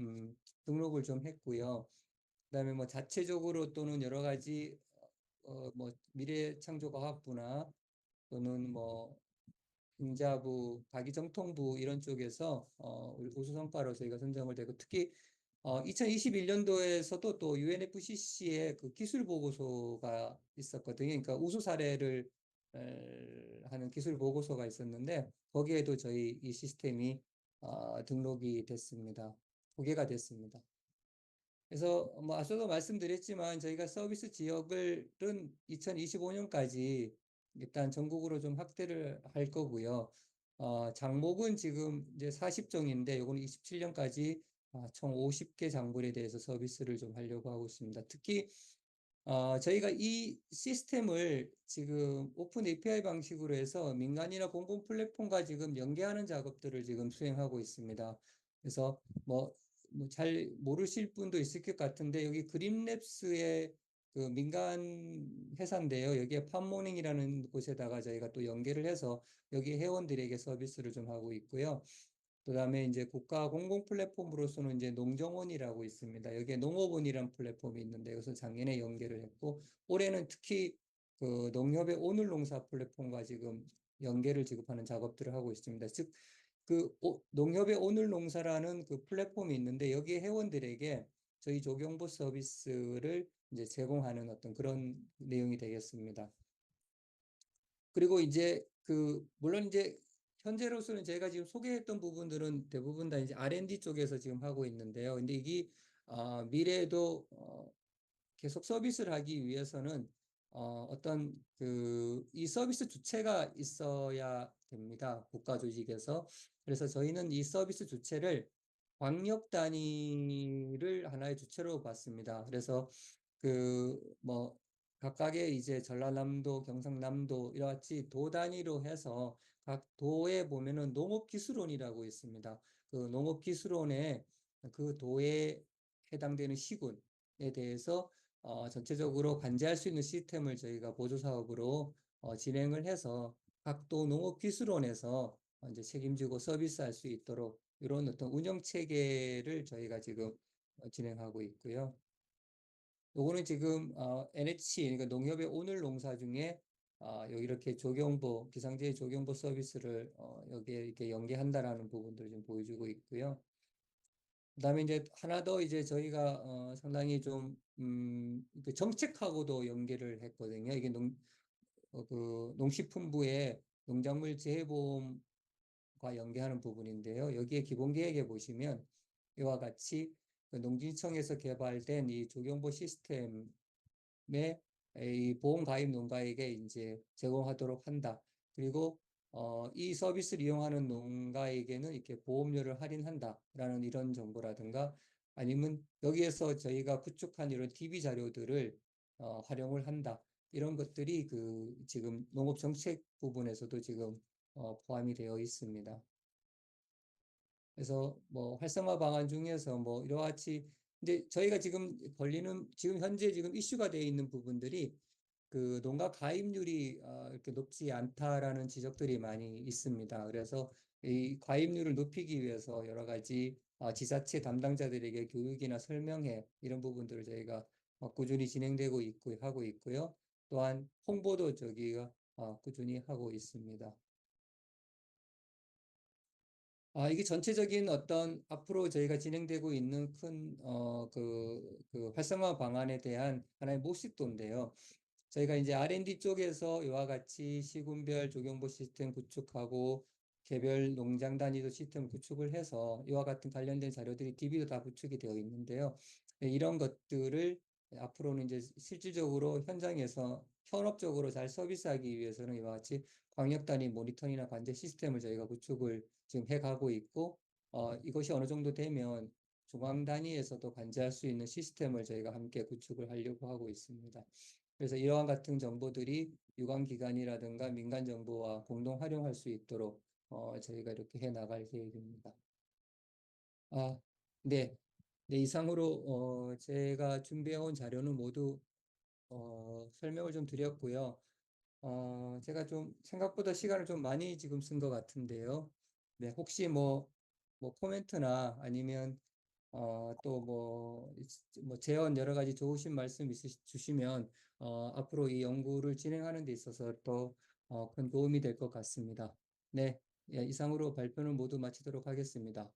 등록을 좀 했고요. 그다음에 뭐 자체적으로 또는 여러 가지 뭐 미래창조과학부나 또는 뭐 인자부, 가기정통부 이런 쪽에서 우리 우수 성과로 저희가 선정을 되고, 특히 2021년도에서도 또 UNFCC의 그 기술 보고서가 있었거든요. 그러니까 우수 사례를 하는 기술 보고서가 있었는데 거기에도 저희 이 시스템이 등록이 됐습니다. 소개가 됐습니다. 그래서 뭐 앞서도 말씀드렸지만 저희가 서비스 지역을은 2025년까지 일단 전국으로 좀 확대를 할 거고요. 장목은 지금 이제 40종인데 요거는 27년까지 총 50개 장물에 대해서 서비스를 좀 하려고 하고 있습니다. 특히 저희가 이 시스템을 지금 오픈 API 방식으로 해서 민간이나 공공 플랫폼과 지금 연계하는 작업들을 지금 수행하고 있습니다. 그래서 뭐 잘 모르실 분도 있을 것 같은데 여기 그린랩스의 그 민간 회사인데요. 여기에 팜모닝이라는 곳에다가 저희가 또 연계를 해서 여기 회원들에게 서비스를 좀 하고 있고요. 그다음에 이제 국가 공공 플랫폼으로서는 이제 농정원이라고 있습니다. 여기에 농업원이라는 플랫폼이 있는데 이것은 작년에 연계를 했고, 올해는 특히 그 농협의 오늘농사 플랫폼과 지금 연계를 지급하는 작업들을 하고 있습니다. 즉, 그 농협의 오늘농사라는 그 플랫폼이 있는데 여기에 회원들에게 저희 조경보 서비스를 이제 제공하는 어떤 그런 내용이 되겠습니다. 그리고 이제 물론 이제 현재로서는 제가 지금 소개했던 부분들은 대부분 다 이제 R&D 쪽에서 지금 하고 있는데요. 근데 이게 미래에도 계속 서비스를 하기 위해서는 어떤 이 서비스 주체가 있어야 됩니다. 국가 조직에서. 그래서 저희는 이 서비스 주체를 광역 단위를 하나의 주체로 봤습니다. 그래서 뭐 각각의 이제 전라남도, 경상남도 이와 같이 도 단위로 해서 각 도에 보면은 농업기술원이라고 있습니다. 그 농업기술원의 그 도에 해당되는 시군에 대해서 전체적으로 관제할 수 있는 시스템을 저희가 보조 사업으로 진행을 해서 각 도 농업기술원에서 이제 책임지고 서비스할 수 있도록 이런 어떤 운영 체계를 저희가 지금 진행하고 있고요. 요거는 지금 NH, 그러니까 농협의 오늘 농사 중에 여기 이렇게 조경보, 기상재해 조경보 서비스를 여기에 이렇게 연계한다라는 부분들을 좀 보여주고 있고요. 그다음에 이제 하나 더 이제 저희가 상당히 좀 그 정책하고도 연계를 했거든요. 이게 그 농식품부의 농작물 재해보험과 연계하는 부분인데요. 여기에 기본 계획에 보시면 이와 같이 그 농진청에서 개발된 이 조경보 시스템 이 보험 가입 농가에게 이제 제공하도록 한다. 그리고 이 서비스를 이용하는 농가에게는 이렇게 보험료를 할인한다라는 이런 정보라든가 아니면 여기에서 저희가 구축한 이런 DB 자료들을 활용을 한다. 이런 것들이 그 지금 농업 정책 부분에서도 지금 포함이 되어 있습니다. 그래서 뭐 활성화 방안 중에서 뭐 이와 같이 이제 저희가 지금 지금 현재 지금 이슈가 되어 있는 부분들이 그 농가 가입률이 이렇게 높지 않다라는 지적들이 많이 있습니다. 그래서 이 가입률을 높이기 위해서 여러 가지 지자체 담당자들에게 교육이나 설명회 이런 부분들을 저희가 꾸준히 진행되고 있고 하고 있고요. 또한 홍보도 저기가 꾸준히 하고 있습니다. 이게 전체적인 어떤 앞으로 저희가 진행되고 있는 큰, 그 활성화 방안에 대한 하나의 모식도인데요. 저희가 이제 R&D 쪽에서 이와 같이 시군별 조경보 시스템 구축하고 개별 농장 단위도 시스템 구축을 해서 이와 같은 관련된 자료들이 DB도 다 구축이 되어 있는데요. 이런 것들을 앞으로는 이제 실질적으로 현장에서 현업적으로 잘 서비스하기 위해서는 이와 같이 광역 단위 모니터링이나 관제 시스템을 저희가 구축을 지금 해가고 있고, 이것이 어느 정도 되면 중앙 단위에서도 관제할 수 있는 시스템을 저희가 함께 구축을 하려고 하고 있습니다. 그래서 이러한 같은 정보들이 유관기관이라든가 민간 정보와 공동 활용할 수 있도록 저희가 이렇게 해 나갈 계획입니다. 아, 네. 네, 이상으로 제가 준비해온 자료는 모두 설명을 좀 드렸고요. 제가 좀 생각보다 시간을 좀 많이 지금 쓴 것 같은데요. 네, 혹시 뭐 코멘트나 아니면 또 뭐 제언 여러 가지 좋으신 말씀 주시면 앞으로 이 연구를 진행하는 데 있어서 또 큰 도움이 될 것 같습니다. 네, 예, 이상으로 발표는 모두 마치도록 하겠습니다.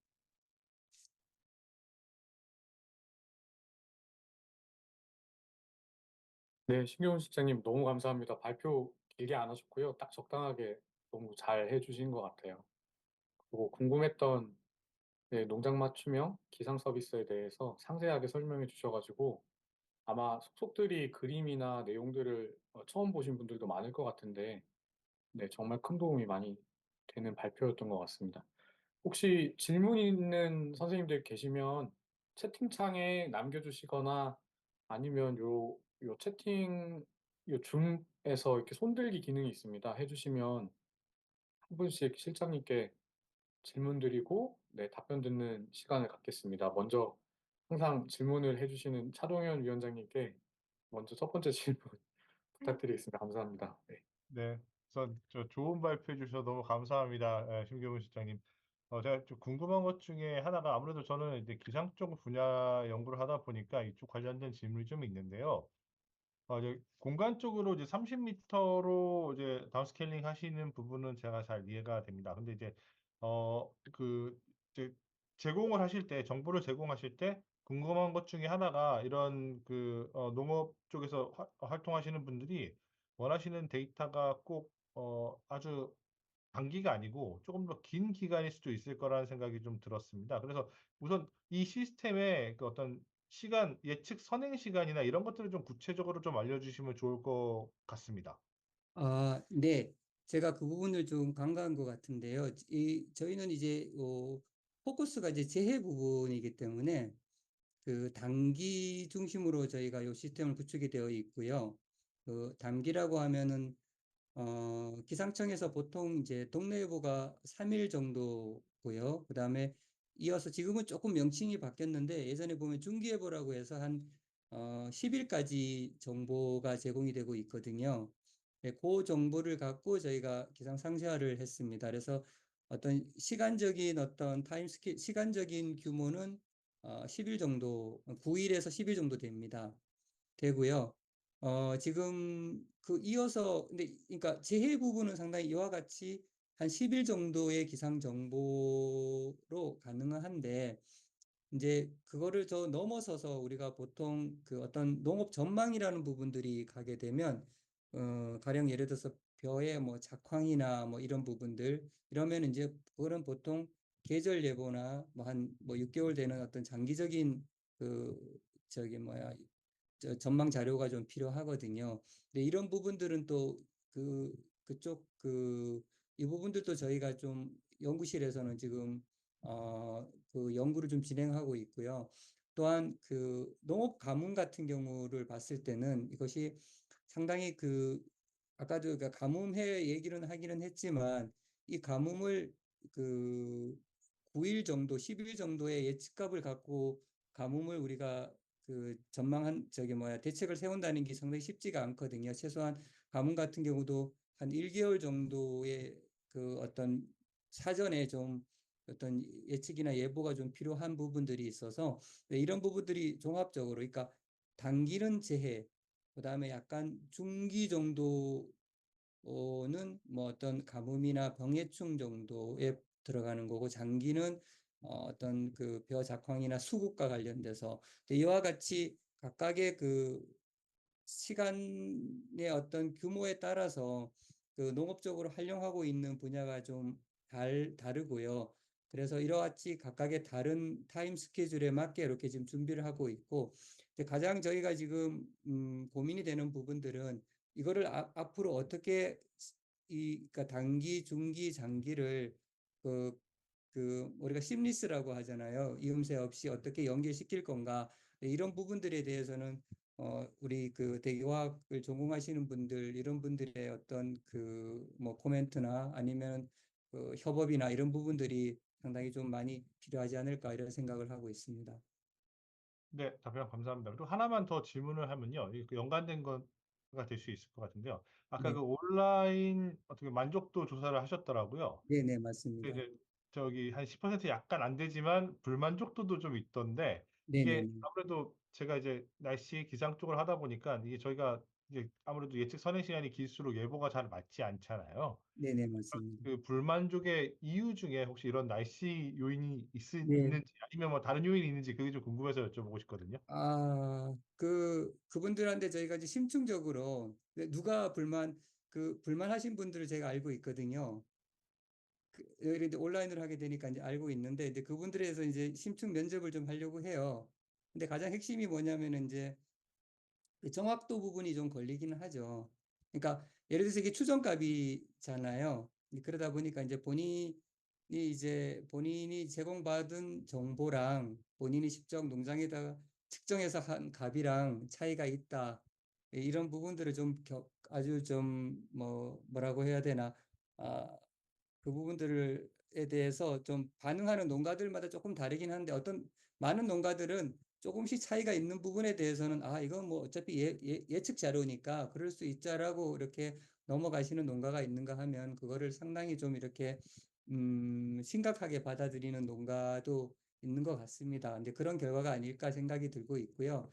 네, 신경훈 실장님 너무 감사합니다. 발표 길게 안 하셨고요. 딱 적당하게 너무 잘 해주신 것 같아요. 그리고 궁금했던 네, 농장 맞춤형 기상 서비스에 대해서 상세하게 설명해 주셔가지고 아마 속속들이 그림이나 내용들을 처음 보신 분들도 많을 것 같은데 네, 정말 큰 도움이 많이 되는 발표였던 것 같습니다. 혹시 질문 있는 선생님들 계시면 채팅창에 남겨주시거나 아니면 요 채팅, 요 줌에서 이렇게 손들기 기능이 있습니다. 해주시면 한 분씩 실장님께 질문 드리고 네, 답변 듣는 시간을 갖겠습니다. 먼저 항상 질문을 해주시는 차동현 위원장님께 먼저 첫 번째 질문 부탁드리겠습니다. 감사합니다. 네. 네, 저 좋은 발표해 주셔서 너무 감사합니다. 심경훈 실장님. 제가 좀 궁금한 것 중에 하나가 아무래도 저는 이제 기상 쪽 분야 연구를 하다 보니까 이쪽 관련된 질문이 좀 있는데요. 이제 공간 쪽으로 이제 30m로 이제 다운스케일링 하시는 부분은 제가 잘 이해가 됩니다. 근데 이제 이제 제공을 하실 때 정보를 제공하실 때 궁금한 것 중에 하나가 이런 농업 쪽에서 활동하시는 분들이 원하시는 데이터가 꼭 아주 단기가 아니고 조금 더 긴 기간일 수도 있을 거라는 생각이 좀 들었습니다. 그래서 우선 이 시스템의 그 어떤 시간, 예측 선행 시간이나 이런 것들을 좀 구체적으로 좀 알려주시면 좋을 것 같습니다. 네. 제가 그 부분을 좀 간과한 것 같은데요. 저희는 이제 포커스가 이제 재해 부분이기 때문에 그 단기 중심으로 저희가 이 시스템을 구축이 되어 있고요. 그 단기라고 하면은 기상청에서 보통 이제 동네예보가 3일 정도고요. 그다음에 이어서 지금은 조금 명칭이 바뀌었는데 예전에 보면 중기예보라고 해서 한 10일까지 정보가 제공이 되고 있거든요. 네, 그 정보를 갖고 저희가 기상 상세화를 했습니다. 그래서 어떤 시간적인 어떤 시간적인 규모는 10일 정도, 9일에서 10일 정도 되고요. 지금 그 이어서, 근데, 그러니까 재해 부분은 상당히 이와 같이 한 10일 정도의 기상 정보로 가능한데, 이제 그거를 더 넘어서서 우리가 보통 그 어떤 농업 전망이라는 부분들이 가게 되면, 가령 예를 들어서 벼의 뭐 작황이나 뭐 이런 부분들, 이러면 이제 그거는 보통 계절 예보나 뭐 한 뭐 6개월 되는 어떤 장기적인 그 저기 뭐야 전망 자료가 좀 필요하거든요. 근데 이런 부분들은 또 그쪽 이 부분들도 저희가 좀 연구실에서는 지금 그 연구를 좀 진행하고 있고요. 또한 그 농업 가뭄 같은 경우를 봤을 때는 이것이 상당히 아까도 그 가뭄해 얘기는 하기는 했지만 이 가뭄을 그 9일 정도, 10일 정도의 예측값을 갖고 가뭄을 우리가 대책을 세운다는 게 상당히 쉽지가 않거든요. 최소한 가뭄 같은 경우도 한 1개월 정도의 그 어떤 사전에 좀 어떤 예측이나 예보가 좀 필요한 부분들이 있어서 네, 이런 부분들이 종합적으로 그러니까 단기는 재해, 그다음에 약간 중기 정도 는 어떤 가뭄이나 병해충 정도에 들어가는 거고 장기는 어떤 그 벼 작황이나 수국과 관련돼서 이와 같이 각각의 그 시간의 어떤 규모에 따라서 그 농업적으로 활용하고 있는 분야가 좀 다르고요. 그래서 이러같이 각각의 다른 타임 스케줄에 맞게 이렇게 지금 준비를 하고 있고, 가장 저희가 지금 고민이 되는 부분들은 이거를 앞으로 어떻게 그러니까 단기, 중기, 장기를 그, 우리가 심리스라고 하잖아요. 이음새 없이 어떻게 연계시킬 건가. 이런 부분들에 대해서는 우리 그 대기화학을 전공하시는 분들, 이런 분들의 어떤 뭐 코멘트나 아니면 그 협업이나 이런 부분들이 상당히 좀 많이 필요하지 않을까 이런 생각을 하고 있습니다. 네, 답변 감사합니다. 그리고 하나만 더 질문을 하면요. 그 연관된 거가 될 수 있을 것 같은데요. 아까 네, 그 온라인 어떻게 만족도 조사를 하셨더라고요. 네, 네, 맞습니다. 이제 저기 한 10% 약간 안 되지만 불만족도도 좀 있던데 네, 네, 이게 네, 아무래도 제가 이제 날씨 기상 쪽을 하다 보니까 이게 저희가 이제 아무래도 예측 선행 시간이 길수록 예보가 잘 맞지 않잖아요. 네, 네, 맞습니다. 그 불만족의 이유 중에 혹시 이런 날씨 요인이 네. 있는지 아니면 뭐 다른 요인이 있는지 그게 좀 궁금해서 여쭤보고 싶거든요. 그분들한테 저희가 이제 심층적으로 누가 불만하신 분들을 제가 알고 있거든요. 이제 온라인으로 하게 되니까 이제 알고 있는데, 이제 그분들에 대해서 이제 심층 면접을 좀 하려고 해요. 근데 가장 핵심이 뭐냐면은 이제 그 정확도 부분이 좀 걸리기는 하죠. 그러니까 예를 들어서 이게 추정값이잖아요. 그러다 보니까 이제 본인이 제공받은 정보랑 본인이 직접 농장에다가 측정해서 한 값이랑 차이가 있다. 이런 부분들을 아주 좀 뭐라고 해야 되나? 아, 그 부분들에 대해서 좀 반응하는 농가들마다 조금 다르긴 한데 많은 농가들은 조금씩 차이가 있는 부분에 대해서는 이건 뭐 어차피 예측 자료니까 그럴 수 있자라고 이렇게 넘어가시는 농가가 있는가 하면 그거를 상당히 좀 이렇게 심각하게 받아들이는 농가도 있는 것 같습니다. 근데 그런 결과가 아닐까 생각이 들고 있고요.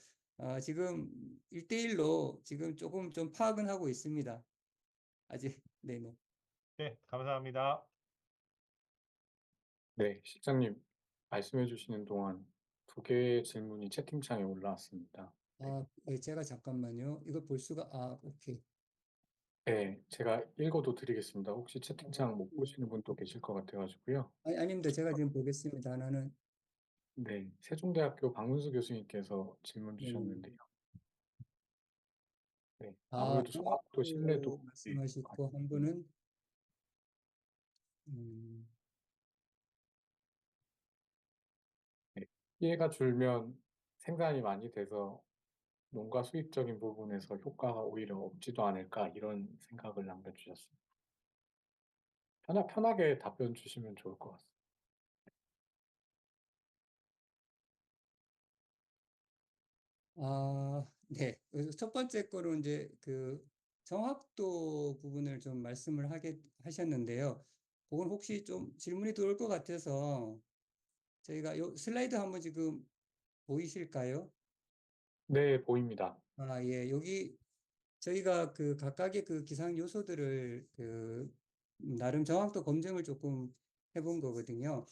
지금 1대1로 지금 조금 좀 파악은 하고 있습니다. 아직, 네네. 네, 감사합니다. 네, 실장님 말씀해 주시는 동안 두 개의 질문이 채팅창에 올라왔습니다. 네. 네, 제가 잠깐만요. 이거 볼 수가, 오케이. 네, 제가 읽어도 드리겠습니다. 혹시 채팅창 못 네. 보시는 분도 계실 것 같아가지고요. 아닙니다. 제가 지금 보겠습니다. 하나는, 네, 세종대학교 박문수 교수님께서 질문 네. 주셨는데요. 네, 아무래도 성학도 신뢰도 네, 말씀하시고, 한 분은, 음, 네, 피해가 줄면 생산이 많이 돼서 농가 수입적인 부분에서 효과가 오히려 없지도 않을까 이런 생각을 남겨주셨습니다. 편하게 답변 주시면 좋을 것 같습니다. 네. 그래서 첫 번째 거로 이제 그 정확도 부분을 좀 말씀을 하셨는데요. 그건 혹시 좀 질문이 들어올 것 같아서 저희가 요 슬라이드 한번 지금 보이실까요? 네, 보입니다. 예. 여기 저희가 그 각각의 그 기상 요소들을 그 나름 정확도 검증을 조금 해본 거거든요.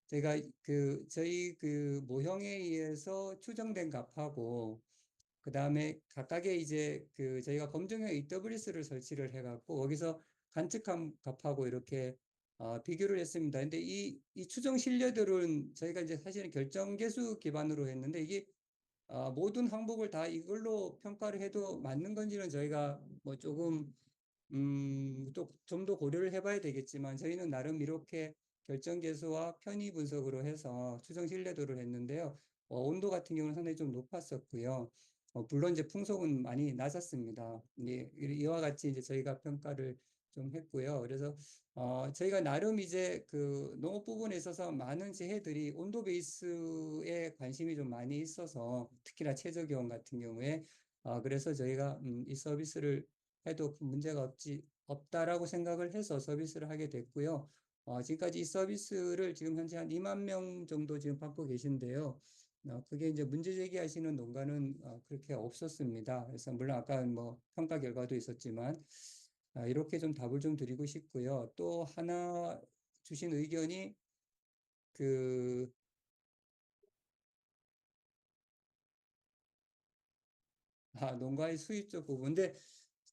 제가 그 저희 그 모형에 의해서 추정된 값하고 그다음에 각각의 이제 그 저희가 검증형 AWS를 설치를 해갖고 거기서 관측한 값하고 이렇게 비교를 했습니다. 근데 이 추정 신뢰도는 저희가 이제 사실은 결정계수 기반으로 했는데 이게 모든 항목을 다 이걸로 평가를 해도 맞는 건지는 저희가 뭐 조금 또 좀 더 고려를 해봐야 되겠지만 저희는 나름 이렇게 결정 계수와 편의 분석으로 해서 추정 신뢰도를 했는데요. 온도 같은 경우는 상당히 좀 높았었고요. 물론 이제 풍속은 많이 낮았습니다. 이와 같이 이제 저희가 평가를 좀 했고요. 그래서 저희가 나름 이제 그 농업 부분에 있어서 많은 재해들이 온도 베이스에 관심이 좀 많이 있어서 특히나 최저기온 같은 경우에 그래서 저희가 이 서비스를 해도 문제가 없다라고 생각을 해서 서비스를 하게 됐고요. 지금까지 이 서비스를 지금 현재 한 2만 명 정도 지금 받고 계신데요. 그게 이제 문제 제기하시는 농가는 그렇게 없었습니다. 그래서 물론 아까 뭐 평가 결과도 있었지만 이렇게 좀 답을 좀 드리고 싶고요. 또 하나 주신 의견이 그 농가의 수입적 부분인데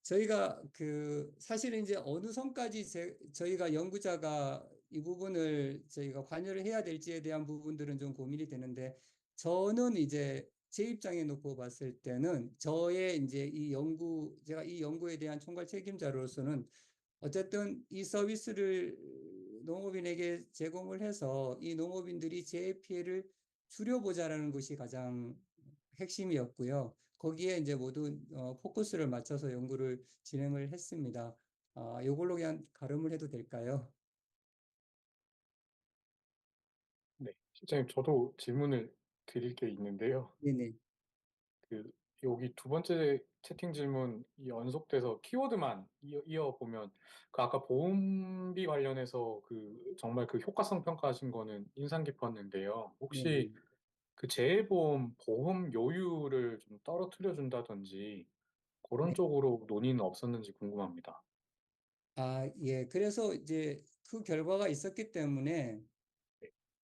저희가 그 사실은 이제 어느 선까지 저희가 연구자가 이 부분을 저희가 관여를 해야 될지에 대한 부분들은 좀 고민이 되는데 저는 이제 제 입장에 놓고 봤을 때는 저의 이제 제가 이 연구에 대한 총괄 책임자로서는 어쨌든 이 서비스를 농업인에게 제공을 해서 이 농업인들이 재해 피해를 줄여보자라는 것이 가장 핵심이었고요. 거기에 이제 모두 포커스를 맞춰서 연구를 진행을 했습니다. 요걸로 그냥 가름을 해도 될까요? 네, 실장님, 저도 질문을 드릴 게 있는데요. 네네. 그 여기 두 번째 채팅 질문 연속돼서 키워드만 이어보면 그 아까 보험비 관련해서 그 정말 그 효과성 평가하신 거는 인상 깊었는데요. 혹시 네네. 그 재보험 보험 요율을 좀 떨어뜨려 준다든지 그런 네. 쪽으로 논의는 없었는지 궁금합니다. 예. 그래서 이제 그 결과가 있었기 때문에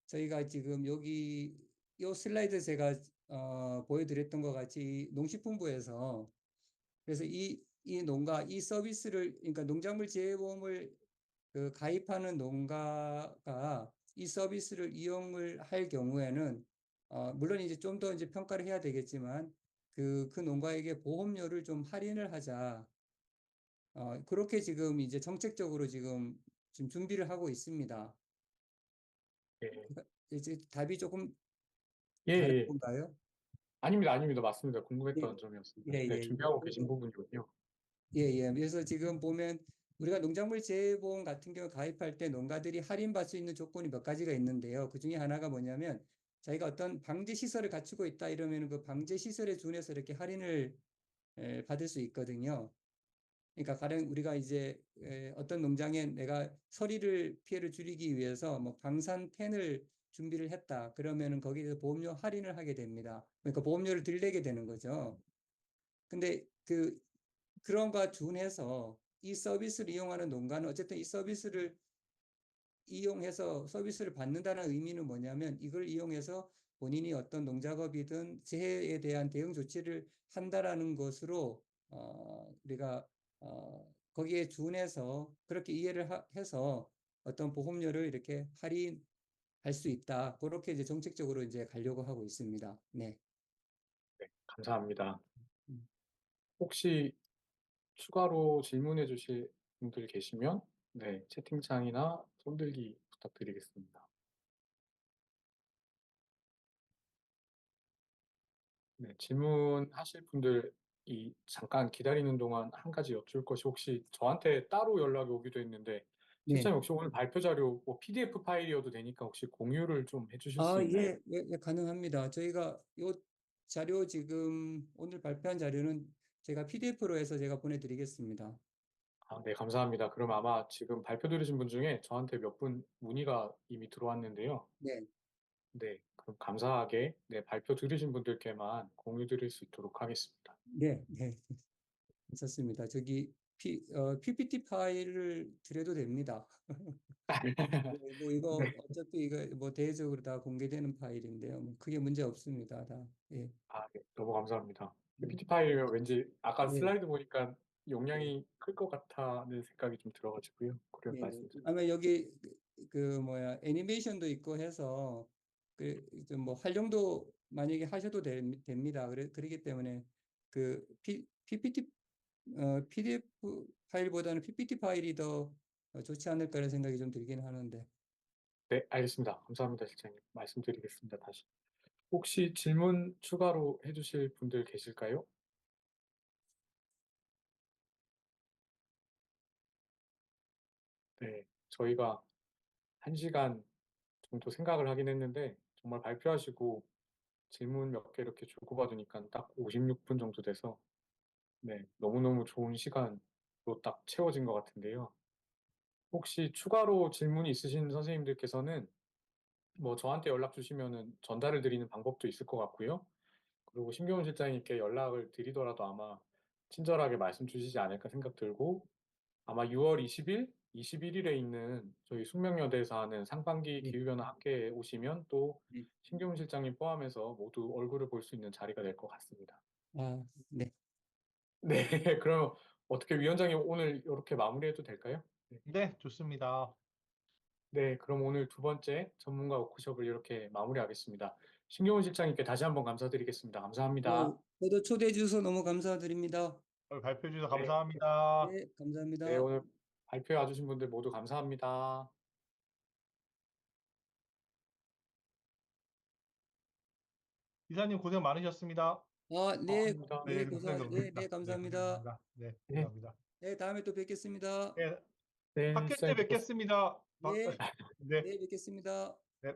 저희가 지금 여기 요 슬라이드 제가 보여드렸던 것 같이 농식품부에서 그래서 이 농가 이 서비스를 그러니까 농작물 재해보험을 그 가입하는 농가가 이 서비스를 이용을 할 경우에는 물론 이제 좀 더 이제 평가를 해야 되겠지만 그 농가에게 보험료를 좀 할인을 하자. 그렇게 지금 이제 정책적으로 지금 준비를 하고 있습니다. 예, 그러니까 이제 답이 조금 예, 다른 예. 건가요? 아닙니다, 아닙니다. 맞습니다. 예, 궁금했던 점이었습니다. 예, 네, 예. 준비하고 계신 부분이군요. 예, 예. 그래서 지금 보면 우리가 농작물 재해보험 같은 경우 가입할 때 농가들이 할인받을 수 있는 조건이 몇 가지가 있는데요. 그 중에 하나가 뭐냐면 자기가 어떤 방제 시설을 갖추고 있다 이러면 그 방제 시설에 준해서 이렇게 할인을 받을 수 있거든요. 그러니까 가령 우리가 이제 어떤 농장에 내가 서리를 피해를 줄이기 위해서 뭐 방사펜을 준비를 했다. 그러면은 거기에서 보험료 할인을 하게 됩니다. 그러니까 보험료를 덜 내게 되는 거죠. 근데 그런 거와 준해서 이 서비스를 이용하는 농가는 어쨌든 이 서비스를 이용해서 서비스를 받는다는 의미는 뭐냐면 이걸 이용해서 본인이 어떤 농작업이든 재해에 대한 대응 조치를 한다라는 것으로 우리가 거기에 준해서 그렇게 이해를 해서 어떤 보험료를 이렇게 할인할 수 있다. 그렇게 이제 정책적으로 이제 가려고 하고 있습니다. 네. 네, 감사합니다. 음. 혹시 추가로 질문해 주실 분들 계시면 네, 채팅창이나 손들기 부탁드리겠습니다. 네, 질문하실 분들 잠깐 기다리는 동안 한 가지 여쭐 것이 혹시 저한테 따로 연락이 오기도 했는데 네. 실장님 혹시 오늘 발표 자료 뭐 PDF 파일이어도 되니까 혹시 공유를 좀 해주실 수 있나요? 예, 예, 예, 가능합니다. 저희가 요 자료 지금 오늘 발표한 자료는 제가 PDF로 해서 제가 보내드리겠습니다. 아, 네, 감사합니다. 그럼 아마 지금 발표 들으신 분 중에 저한테 몇 분 문의가 이미 들어왔는데요. 네, 네, 그럼 감사하게 네, 발표 들으신 분들께만 공유 드릴 수 있도록 하겠습니다. 네, 네, 있었습니다. 저기 PPT 파일을 드려도 됩니다. 뭐 이거 네. 어차피 이거 뭐 대외적으로 다 공개되는 파일인데요. 뭐 크게 문제 없습니다. 다. 예. 아, 네, 너무 감사합니다. 네. PPT 파일이면 왠지 아까 네. 슬라이드 보니까 네. 용량이 클 것 같다는 생각이 좀 들어가지고요. 그래서 네. 말씀드립니다. 아마 여기 그 뭐야 애니메이션도 있고 해서 그좀뭐 활용도 만약에 하셔도 됩니다. 그렇기 때문에 그 PPT PDF 파일보다는 PPT 파일이 더 좋지 않을까라는 생각이 좀 들긴 하는데. 네, 알겠습니다. 감사합니다, 실장님. 말씀드리겠습니다, 다시. 혹시 질문 추가로 해주실 분들 계실까요? 네, 저희가 1시간 정도 생각을 하긴 했는데 정말 발표하시고 질문 몇 개 이렇게 주고받으니까 딱 56분 정도 돼서 네, 너무너무 좋은 시간으로 딱 채워진 것 같은데요. 혹시 추가로 질문이 있으신 선생님들께서는 뭐 저한테 연락 주시면은 전달을 드리는 방법도 있을 것 같고요. 그리고 신경훈 실장님께 연락을 드리더라도 아마 친절하게 말씀 주시지 않을까 생각 들고 아마 6월 20일, 21일에 있는 저희 숙명여대에서 하는 상반기 네. 기후변화 학회에 오시면 또 네. 신경훈 실장님 포함해서 모두 얼굴을 볼 수 있는 자리가 될 것 같습니다. 아, 네. 네, 그럼 어떻게 위원장님 오늘 이렇게 마무리해도 될까요? 네. 네, 좋습니다. 네, 그럼 오늘 두 번째 전문가 워크숍을 이렇게 마무리하겠습니다. 신경훈 실장님께 다시 한번 감사드리겠습니다. 감사합니다. 저도 초대해 주셔서 너무 감사드립니다. 오늘 발표해 주셔서 네, 감사합니다. 네, 네, 감사합니다. 오늘 발표해 와주신 분들 모두 감사합니다. 이사님 고생 많으셨습니다. 아, 네, 아닙니다. 네, 네, 고생 네, 너무했다. 네, 네, 감사합니다. 고생했습니다. 네, 네, 감사합니다. 네, 다음에 또 뵙겠습니다. 네, 네, 학회 때 실장님 뵙겠습니다. 뵙겠습니다. 네, 네, 네, 뵙겠습니다. 네.